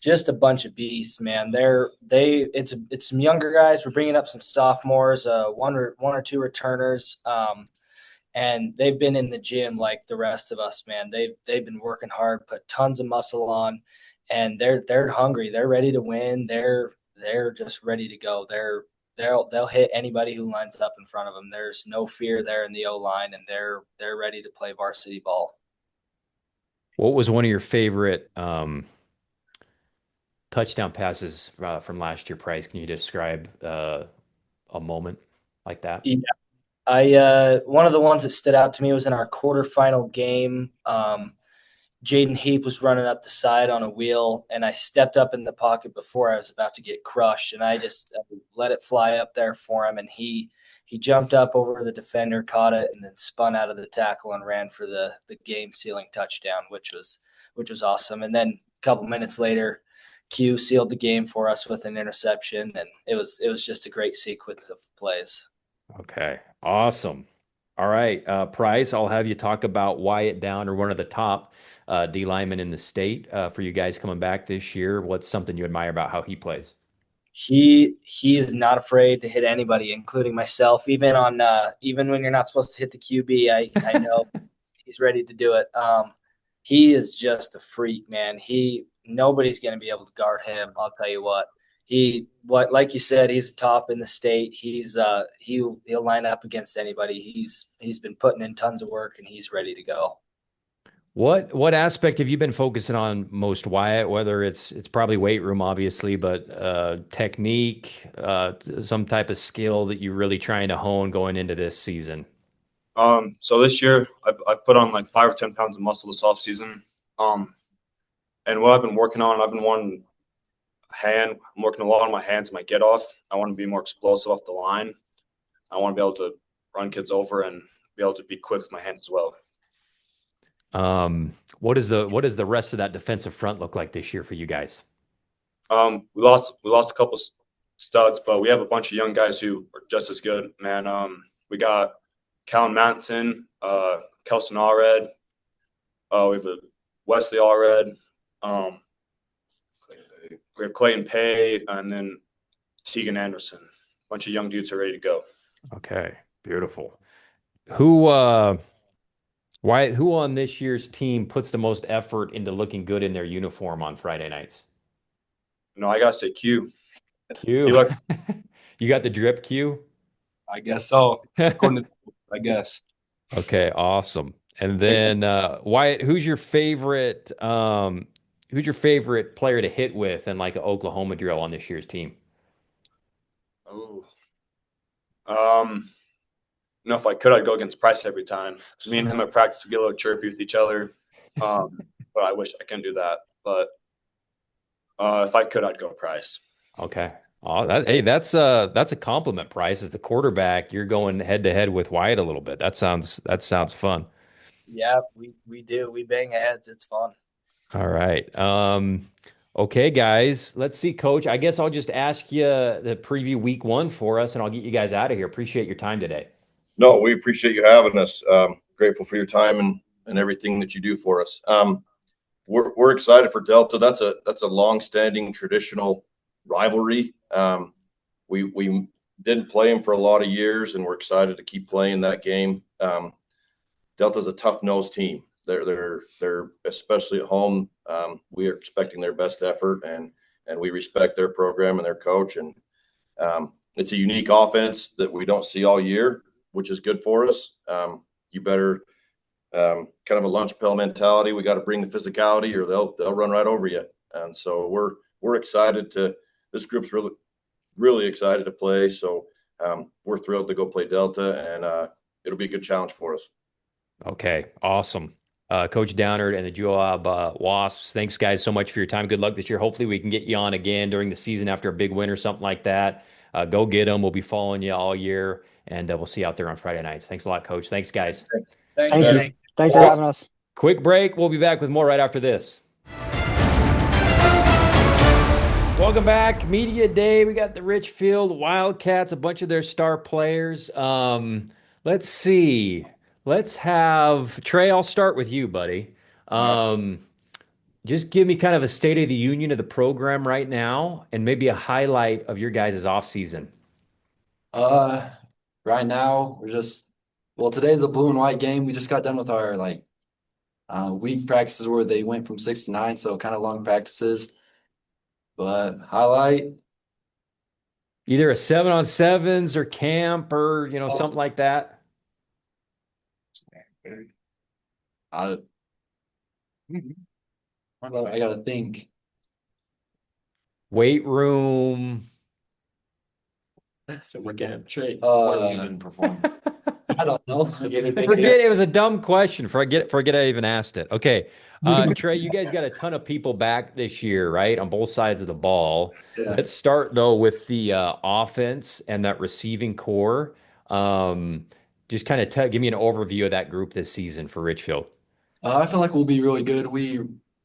Just a bunch of beasts, man. It's some younger guys. We're bringing up some sophomores, one or 2 returners, and they've been in the gym like the rest of us, man. They've been working hard, put tons of muscle on, and they're hungry. They're ready to win. They're just ready to go. They'll hit anybody who lines up in front of them. There's no fear there in the O-line, and they're ready to play varsity ball. What was one of your favorite touchdown passes from last year, Price? Can you describe a moment like that? Yeah, one of the ones that stood out to me was in our quarterfinal game. Jaden Heap was running up the side on a wheel, and I stepped up in the pocket before I was about to get crushed, and I just let it fly up there for him, and he jumped up over the defender, caught it, and then spun out of the tackle and ran for the game-sealing touchdown, which was awesome. And then a couple minutes later, Q sealed the game for us with an interception, and it was just a great sequence of plays. Okay, awesome. All right, Price, I'll have you talk about Wyatt Downer, one of the top D linemen in the state for you guys coming back this year. What's something you admire about how he plays? He is not afraid to hit anybody, including myself. Even when you're not supposed to hit the QB, I know he's ready to do it. He is just a freak, man. Nobody's going to be able to guard him. I'll tell you what. Like you said, he's top in the state. He'll line up against anybody. He's been putting in tons of work and he's ready to go. What aspect have you been focusing on most, Wyatt? Whether it's probably weight room, obviously, but technique, some type of skill that you're really trying to hone going into this season. So this year I put on like 5 or 10 pounds of muscle this off season. And what I've been working on, I've been wanting I'm working a lot on my hands, my get off. I want to be more explosive off the line. I want to be able to run kids over and be able to be quick with my hands as well. What does the rest of that defensive front look like this year for you guys? We lost a couple studs, but we have a bunch of young guys who are just as good, man. We got Callan Manson, Kelson Allred. We have Wesley Allred. We have Clayton Pay, and then Tegan Anderson. A bunch of young dudes are ready to go. Okay, beautiful. Who on this year's team puts the most effort into looking good in their uniform on Friday nights? No, I gotta say Q. Q. You got the drip Q? I guess so. I guess. Okay, awesome. And then Wyatt, who's your favorite player to hit with in like an Oklahoma drill on this year's team? Oh. No, if I could, I'd go against Price every time. So me and him at practice would get a little chirpy with each other. But I wish I couldn't do that. But if I could, I'd go Price. Okay. Oh, that's a compliment, Price. As the quarterback, you're going head to head with Wyatt a little bit. That sounds fun. Yeah, we do. We bang heads. It's fun. All right. Okay, guys. Let's see, Coach. I guess I'll just ask you the preview week 1 for us, and I'll get you guys out of here. Appreciate your time today. No, we appreciate you having us. Grateful for your time and everything that you do for us. We're excited for Delta. That's a long-standing traditional rivalry. We didn't play them for a lot of years, and we're excited to keep playing that game. Delta's a tough-nosed team. They're especially at home. We are expecting their best effort, and we respect their program and their coach. And it's a unique offense that we don't see all year, which is good for us. You better kind of a lunch pill mentality. We got to bring the physicality, or they'll run right over you. And so we're excited to. This group's really excited to play. So we're thrilled to go play Delta, and it'll be a good challenge for us. Okay, awesome. Coach Downard and the Juab Wasps, thanks, guys, so much for your time. Good luck this year. Hopefully we can get you on again during the season after a big win or something like that. Go get them. We'll be following you all year, and we'll see you out there on Friday nights. Thanks a lot, Coach. Thanks, guys. Thank you. Thanks for having us. Quick break. We'll be back with more right after this. Welcome back. Media Day. We got the Richfield Wildcats, a bunch of their star players. Let's see. Let's have Trey. I'll start with you, buddy. Just give me kind of a state of the union of the program right now, and maybe a highlight of your guys' off season. Right now today's a blue and white game. We just got done with our week practices where they went from 6 to 9, so kind of long practices. But highlight, either a 7-on-7s or camp or something like that. I gotta think. Weight room. So we're getting Trey. What have you been performing? I don't know. Forget it was a dumb question. Forget I even asked it. Okay. Trey, you guys got a ton of people back this year, right? On both sides of the ball. Yeah. Let's start though with the offense and that receiving core. Just kind of give me an overview of that group this season for Richfield. I feel like we'll be really good.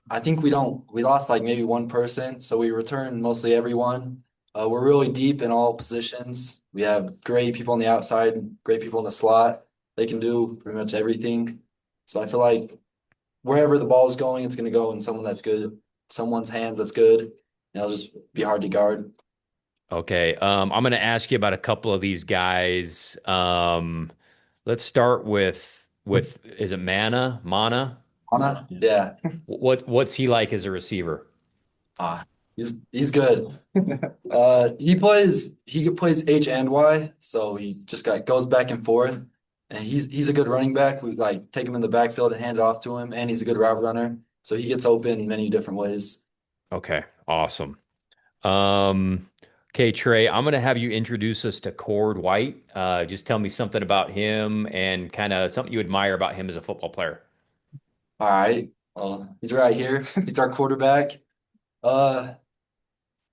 I think we lost like maybe one person, so we returned mostly everyone. We're really deep in all positions. We have great people on the outside, great people in the slot. They can do pretty much everything. So I feel like wherever the ball is going, it's going to go in someone's hands that's good. And it'll just be hard to guard. Okay. I'm going to ask you about a couple of these guys. Let's start with is it Mana? Yeah. What's he like as a receiver? He's good. He plays H and Y, so he just goes back and forth. And he's a good running back. We like take him in the backfield and hand it off to him, and he's a good route runner. So he gets open in many different ways. Okay, awesome. Um, okay, Trey, I'm going to have you introduce us to Cord White. Just tell me something about him and kind of something you admire about him as a football player. All right. Well, he's right here. He's our quarterback. Uh,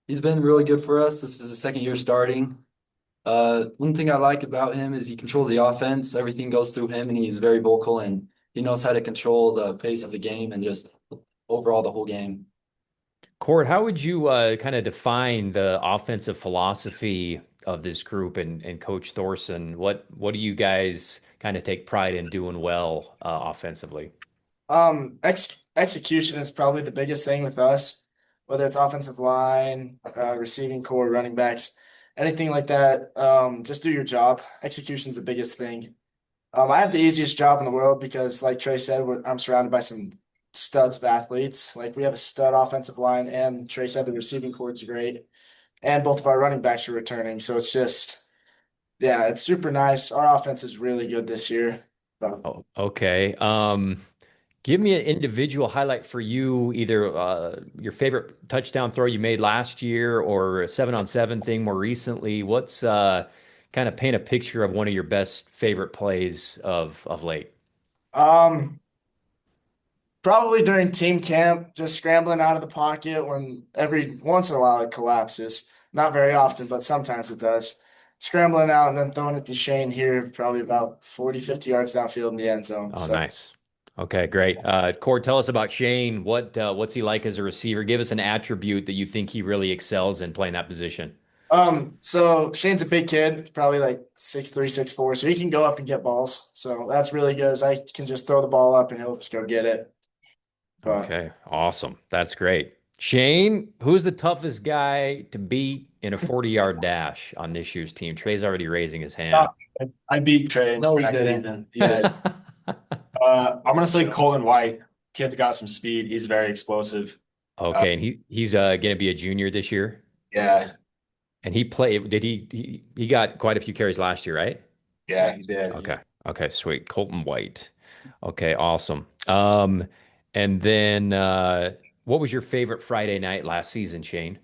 he's been really good for us. This is his second year starting. One thing I like about him is he controls the offense. Everything goes through him, and he's very vocal and he knows how to control the pace of the game and just overall the whole game. Cord, how would you kind of define the offensive philosophy of this group and Coach Thorson? What do you guys kind of take pride in doing well offensively? Execution is probably the biggest thing with us, whether it's offensive line, receiving core, running backs, anything like that. Just do your job. Execution is the biggest thing. I have the easiest job in the world because, like Trey said, I'm surrounded by some studs of athletes. Like we have a stud offensive line, and Trey said the receiving core's great, and both of our running backs are returning. So it's just, yeah, it's super nice. Our offense is really good this year. So, Oh, okay. Give me an individual highlight for you, either your favorite touchdown throw you made last year or a 7-on-7 thing more recently. What's kind of paint a picture of one of your best favorite plays of late? um, probably during team camp, just scrambling out of the pocket when every once in a while it collapses. Not very often, but sometimes it does. Scrambling out and then throwing it to Shane here, probably about 40, 50 yards downfield in the end zone. Oh, So, nice. Okay, great. Cord, tell us about Shane. What's he like as a receiver? Give us an attribute that you think he really excels in playing that position. so Shane's a big kid, probably like 6'3", 6'4", so he can go up and get balls. So that's really good. As I can just throw the ball up and he'll just go get it. But Okay, awesome. That's great. Shane, who's the toughest guy to beat in a 40-yard dash on this year's team? Trey's already raising his hand. I beat Trey. No, he back didn't. then. He did. I'm gonna say Colton White. Kid's got some speed. He's very explosive. Okay, and he's going to be a junior this year, Yeah, and he played. Did he got quite a few carries last year, right? yeah, he did. Okay, okay, sweet. Colton White. Okay, awesome. And then what was your favorite Friday night last season, Shane?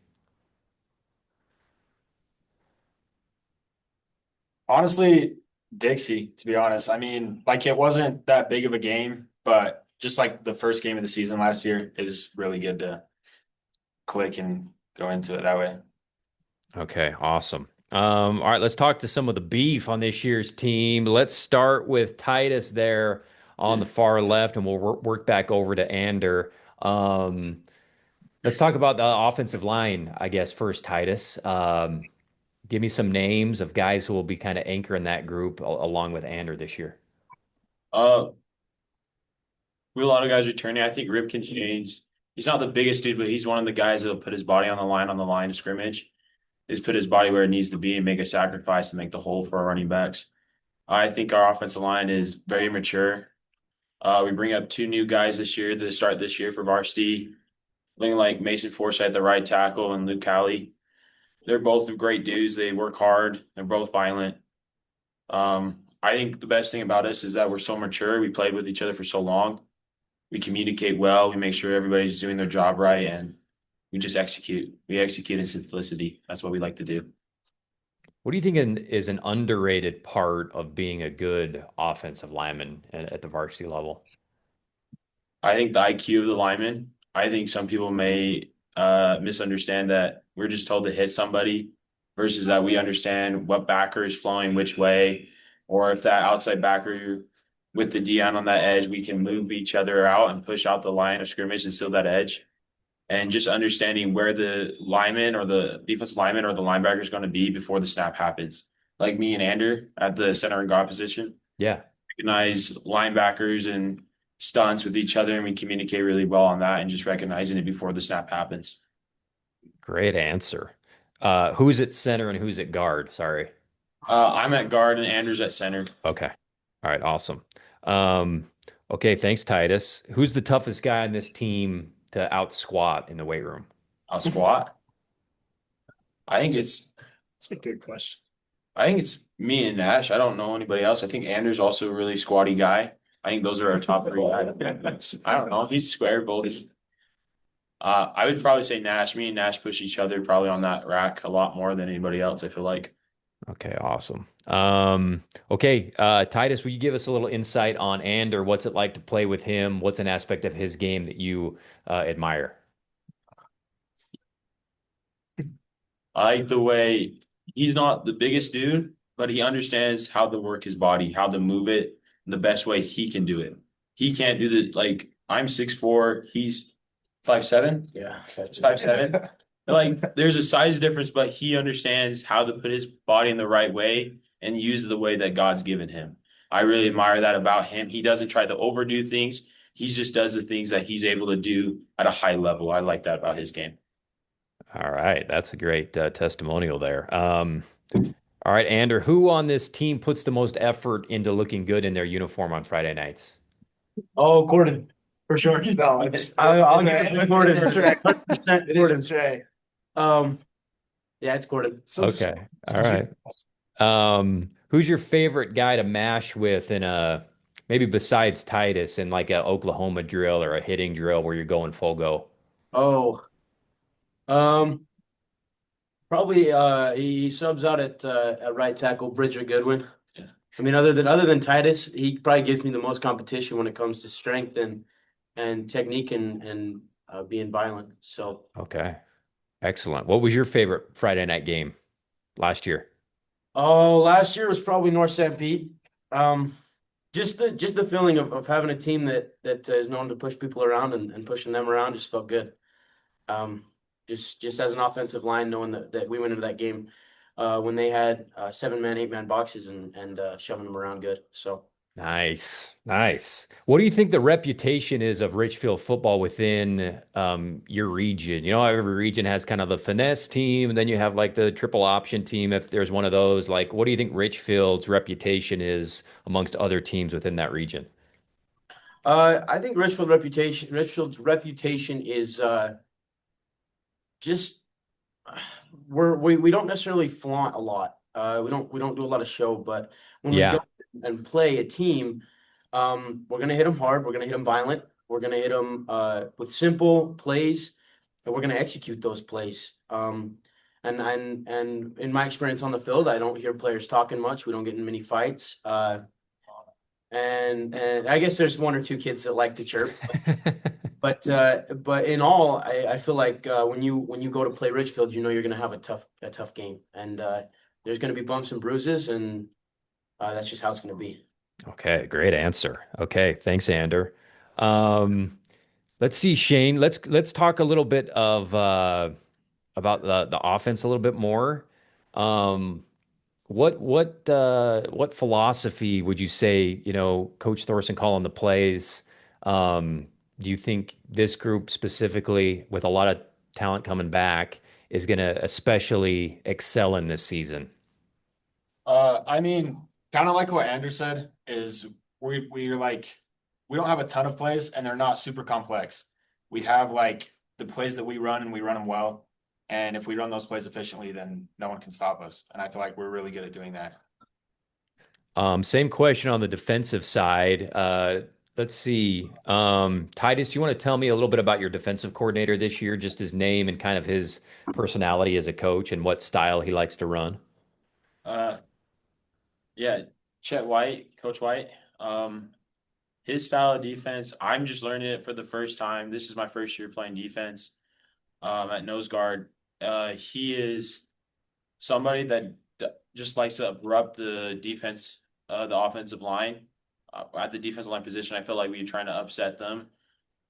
Honestly, Dixie, to be honest. I mean, like it wasn't that big of a game, but just like the first game of the season last year, it was really good to click and go into it that way. Okay, awesome. All right, let's talk to some of the beef on this year's team. Let's start with Titus there on the far left, and we'll work back over to Ander. Let's talk about the offensive line, I guess, first, Titus. Give me some names of guys who will be kind of anchoring that group along with Ander this year. Uh, we have a lot of guys returning. I think Rip can change. He's not the biggest dude, but he's one of the guys that'll put his body on the line of scrimmage. Is put his body where it needs to be and make a sacrifice to make the hole for our running backs. I think our offensive line is very mature. We bring up two new guys this year to start this year for varsity. Looking like Mason Forsythe, the right tackle, and Luke Cowley. They're both great dudes. They work hard. They're both violent. I think the best thing about us is that we're so mature. We played with each other for so long. We communicate well. We make sure everybody's doing their job right, and we just execute. We execute in simplicity. That's what we like to do. What do you think is an underrated part of being a good offensive lineman at the varsity level? I think the IQ of the lineman. I think some people may misunderstand that we're just told to hit somebody versus that we understand what backer is flowing which way, or if that outside backer with the D on that edge, we can move each other out and push out the line of scrimmage and seal that edge. And just understanding where the lineman or the defensive lineman or the linebacker is going to be before the snap happens. Like me and Ander at the center and guard position. Yeah. Recognize linebackers and stunts with each other, and we communicate really well on that and just recognizing it before the snap happens. Great answer. Who's at center and who's at guard? Sorry. I'm at guard and Ander's at center. Okay. All right. Awesome. Okay. Thanks, Titus. Who's the toughest guy on this team to out squat in the weight room? I'll squat. I think it's That's a good question. I think it's me and Nash. I don't know anybody else. I think Andrew's also a really squatty guy. I think those are our top three guys. I don't know. He's square both. I would probably say Nash. Me and Nash push each other probably on that rack a lot more than anybody else, I feel like. Okay, awesome. Okay, Titus, will you give us a little insight on Ander? What's it like to play with him? What's an aspect of his game that you admire? I like the way he's not the biggest dude, but he understands how to work his body, how to move it the best way he can do it. He can't do the like I'm 6'4", he's 5'7". Yeah. It's 5'7". Like there's a size difference, but he understands how to put his body in the right way and use the way that God's given him. I really admire that about him. He doesn't try to overdo things. He just does the things that he's able to do at a high level. I like that about his game. All right, that's a great testimonial there. All right, Ander, who on this team puts the most effort into looking good in their uniform on Friday nights? Oh, Gordon, for sure. No, I'll give it to Gordon for sure. 100% Gordon. Trey. Yeah, it's Gordon. Okay, all right. Who's your favorite guy to mash with in a maybe besides Titus in like a Oklahoma drill or a hitting drill where you're going full go? Oh, probably he subs out at right tackle, Bridger Goodwin. Yeah. I mean, other than Titus, he probably gives me the most competition when it comes to strength and technique and being violent. So Okay, excellent. What was your favorite Friday night game last year? oh, last year was probably North St. Pete. Just the feeling of having a team that is known to push people around and pushing them around just felt good. Just as an offensive line, knowing that we went into that game when they had 7-man, 8-man boxes and shoving them around good. So Nice, nice. What do you think the reputation is of Richfield football within your region? You know, every region has kind of the finesse team, and then you have like the triple option team. If there's one of those, like, what do you think Richfield's reputation is amongst other teams within that region? I think Richfield's reputation is just we don't necessarily flaunt a lot. We don't do a lot of show, but when we Yeah. go and play a team, we're gonna hit them hard. We're gonna hit them violent. We're gonna hit them with simple plays, and we're gonna execute those plays. And in my experience on the field, I don't hear players talking much. We don't get in many fights. And I guess there's one or two kids that like to chirp. But in all, I feel like when you go to play Richfield, you know you're going to have a tough game, and there's going to be bumps and bruises, and that's just how it's going to be. Okay, great answer. Okay, thanks, Ander. Let's see, Shane. Let's talk a little bit of about the offense a little bit more. Um, what philosophy would you say, you know, Coach Thorson calling the plays? Do you think this group specifically, with a lot of talent coming back, is going to especially excel in this season? I mean, kind of like what Andrew said, is we're like we don't have a ton of plays and they're not super complex. We have like the plays that we run and we run them well. And if we run those plays efficiently, then no one can stop us. And I feel like we're really good at doing that. Same question on the defensive side. Let's see. Titus, do you want to tell me a little bit about your defensive coordinator this year, just his name and kind of his personality as a coach and what style he likes to run? Uh, yeah, Chet White, Coach White. His style of defense, I'm just learning it for the first time. This is my first year playing defense at nose guard. He is somebody that just likes to abrupt the defense, the offensive line. At the defensive line position, I feel like we're trying to upset them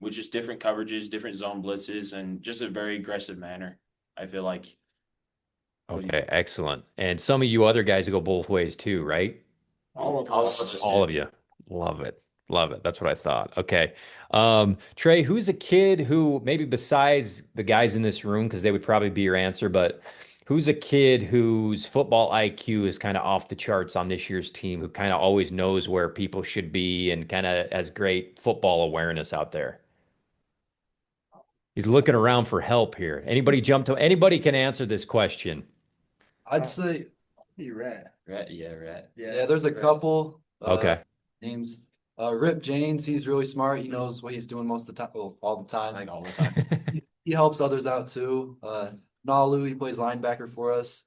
with just different coverages, different zone blitzes, and just a very aggressive manner. I feel like. Okay, excellent. And some of you other guys go both ways too, right? All of us. All of you. Love it. Love it. That's what I thought. Okay. Trey, who's a kid who maybe besides the guys in this room, because they would probably be your answer, but who's a kid whose football IQ is kind of off the charts on this year's team, who kind of always knows where people should be and kind of has great football awareness out there? He's looking around for help here. Anybody can answer this question. I'd say You rat. Rat, yeah, rat. yeah, there's a couple Okay. names. Rip James, he's really smart. He knows what he's doing most of the time. Well, all the time. Like all the time. He helps others out too. Nalu, he plays linebacker for us.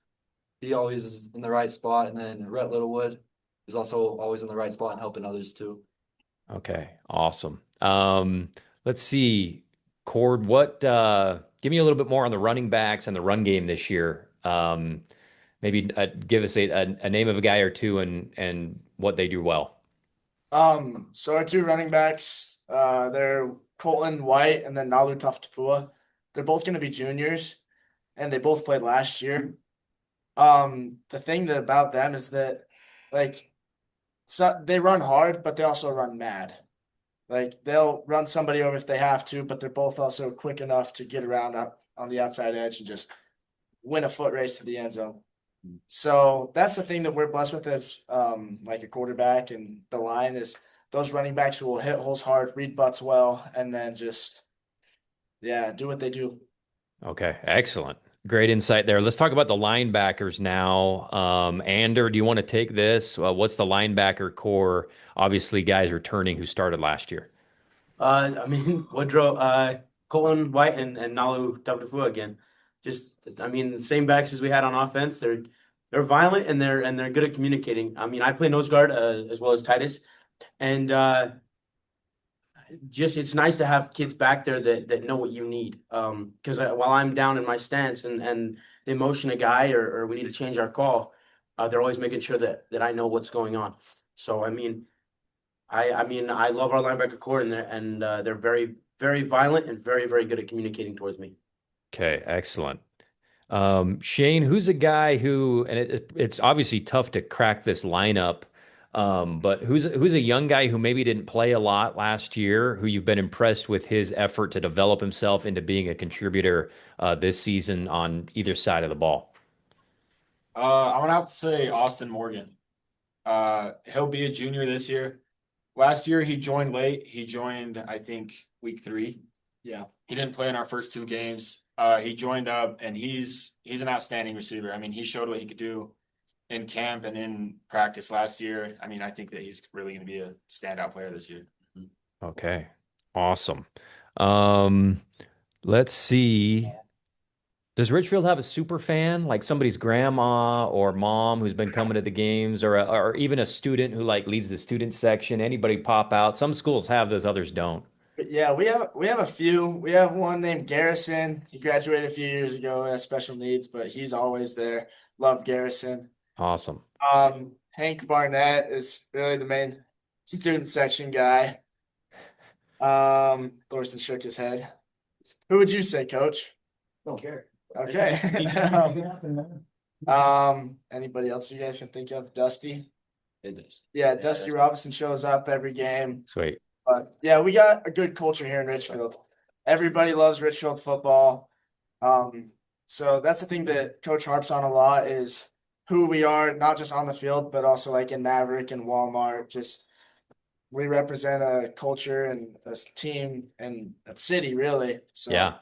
He always is in the right spot. And then Rhett Littlewood is also always in the right spot and helping others too. Okay, awesome. Let's see, Cord, give me a little bit more on the running backs and the run game this year. Maybe give us a name of a guy or two and what they do well. So our two running backs, they're Colton White and then Nalu Taftafua. They're both going to be juniors, and they both played last year. The thing about them is that, like, so they run hard, but they also run mad. Like, they'll run somebody over if they have to, but they're both also quick enough to get around on the outside edge and just win a foot race to the end zone. So that's the thing that we're blessed with as like a quarterback and the line is those running backs will hit holes hard, read butts well, and then just do what they do. Okay, excellent. Great insight there. Let's talk about the linebackers now. Ander, do you want to take this? What's the linebacker core? Obviously, guys returning who started last year. Woodrow, Colin White, and Nalu Tabdafua again. The same backs as we had on offense. They're violent and they're good at communicating. I play nose guard as well as Titus, and it's nice to have kids back there that know what you need. Because while I'm down in my stance and they motion a guy or we need to change our call, they're always making sure that I know what's going on. So I love our linebacker core and they're very, very violent and very, very good at communicating towards me. Okay, excellent. Shane, who's a guy who, and it's obviously tough to crack this lineup, but who's a young guy who maybe didn't play a lot last year, who you've been impressed with his effort to develop himself into being a contributor this season on either side of the ball? I'm gonna have to say Austin Morgan. He'll be a junior this year. Last year he joined late. He joined, I think, week 3. Yeah. He didn't play in our first 2 games. He joined up, and he's an outstanding receiver. He showed what he could do in camp and in practice last year. I think that he's really going to be a standout player this year. Okay, awesome. Let's see. Does Richfield have a super fan, like somebody's grandma or mom who's been coming to the games, or even a student who leads the student section? Anybody pop out? Some schools have those, others don't. Yeah, we have a few. We have one named Garrison. He graduated a few years ago and has special needs, but he's always there. Love Garrison. Awesome. Hank Barnett is really the main student section guy. Thorsten shook his head. Who would you say, Coach? Don't care. Okay. Anybody else you guys can think of? Dusty? It is. Yeah, Dusty Robinson shows up every game. Sweet. But yeah, we got a good culture here in Richfield. Everybody loves Richfield football. So that's the thing that Coach harps on a lot is who we are, not just on the field, but also like in Maverick and Walmart. Just we represent a culture and a team and a city, really. So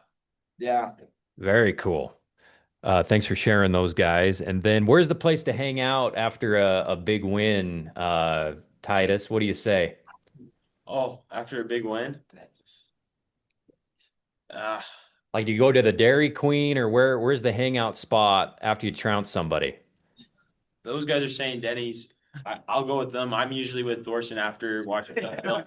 yeah. Very cool. Thanks for sharing those, guys. And then where's the place to hang out after a big win, Titus? What do you say? Oh, after a big win? Do you go to the Dairy Queen or where's the hangout spot after you trounce somebody? Those guys are saying Denny's. I'll go with them. I'm usually with Thorsten after watching that film.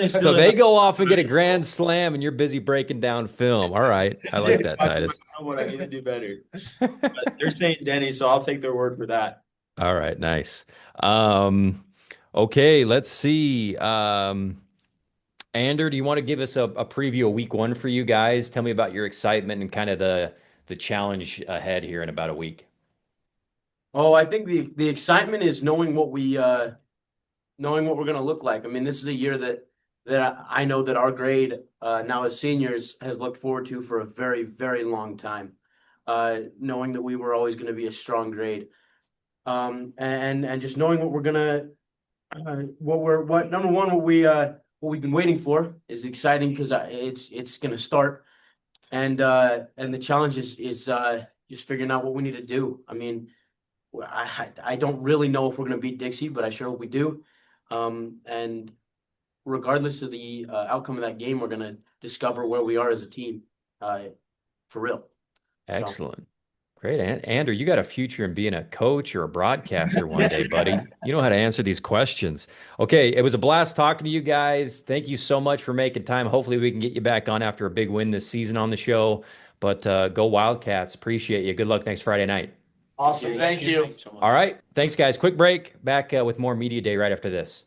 So they go off and get a grand slam and you're busy breaking down film. All right. I like that, Titus. I know what I need to do better. But they're saying Denny's, so I'll take their word for that. All right. Nice. Okay. Let's see. Ander, do you want to give us a preview of week 1 for you guys? Tell me about your excitement and kind of the challenge ahead here in about a week. Oh, I think the excitement is knowing what we're going to look like. This is a year that I know that our grade now as seniors has looked forward to for a very, very long time. Knowing that we were always going to be a strong grade, and just knowing what we're gonna, what number one, what what we've been waiting for is exciting because it's going to start, and the challenge is just figuring out what we need to do. I mean, I don't really know if we're going to beat Dixie, but I sure hope we do. And regardless of the outcome of that game, we're going to discover where we are as a team, for real. Excellent. Great. Andrew, you got a future in being a coach or a broadcaster one day, buddy. You know how to answer these questions. Okay, it was a blast talking to you guys. Thank you so much for making time. Hopefully we can get you back on after a big win this season on the show. But go Wildcats. Appreciate you. Good luck next Friday night. Awesome. Thank you. All right. Thanks, guys. Quick break. Back with more Media Day right after this.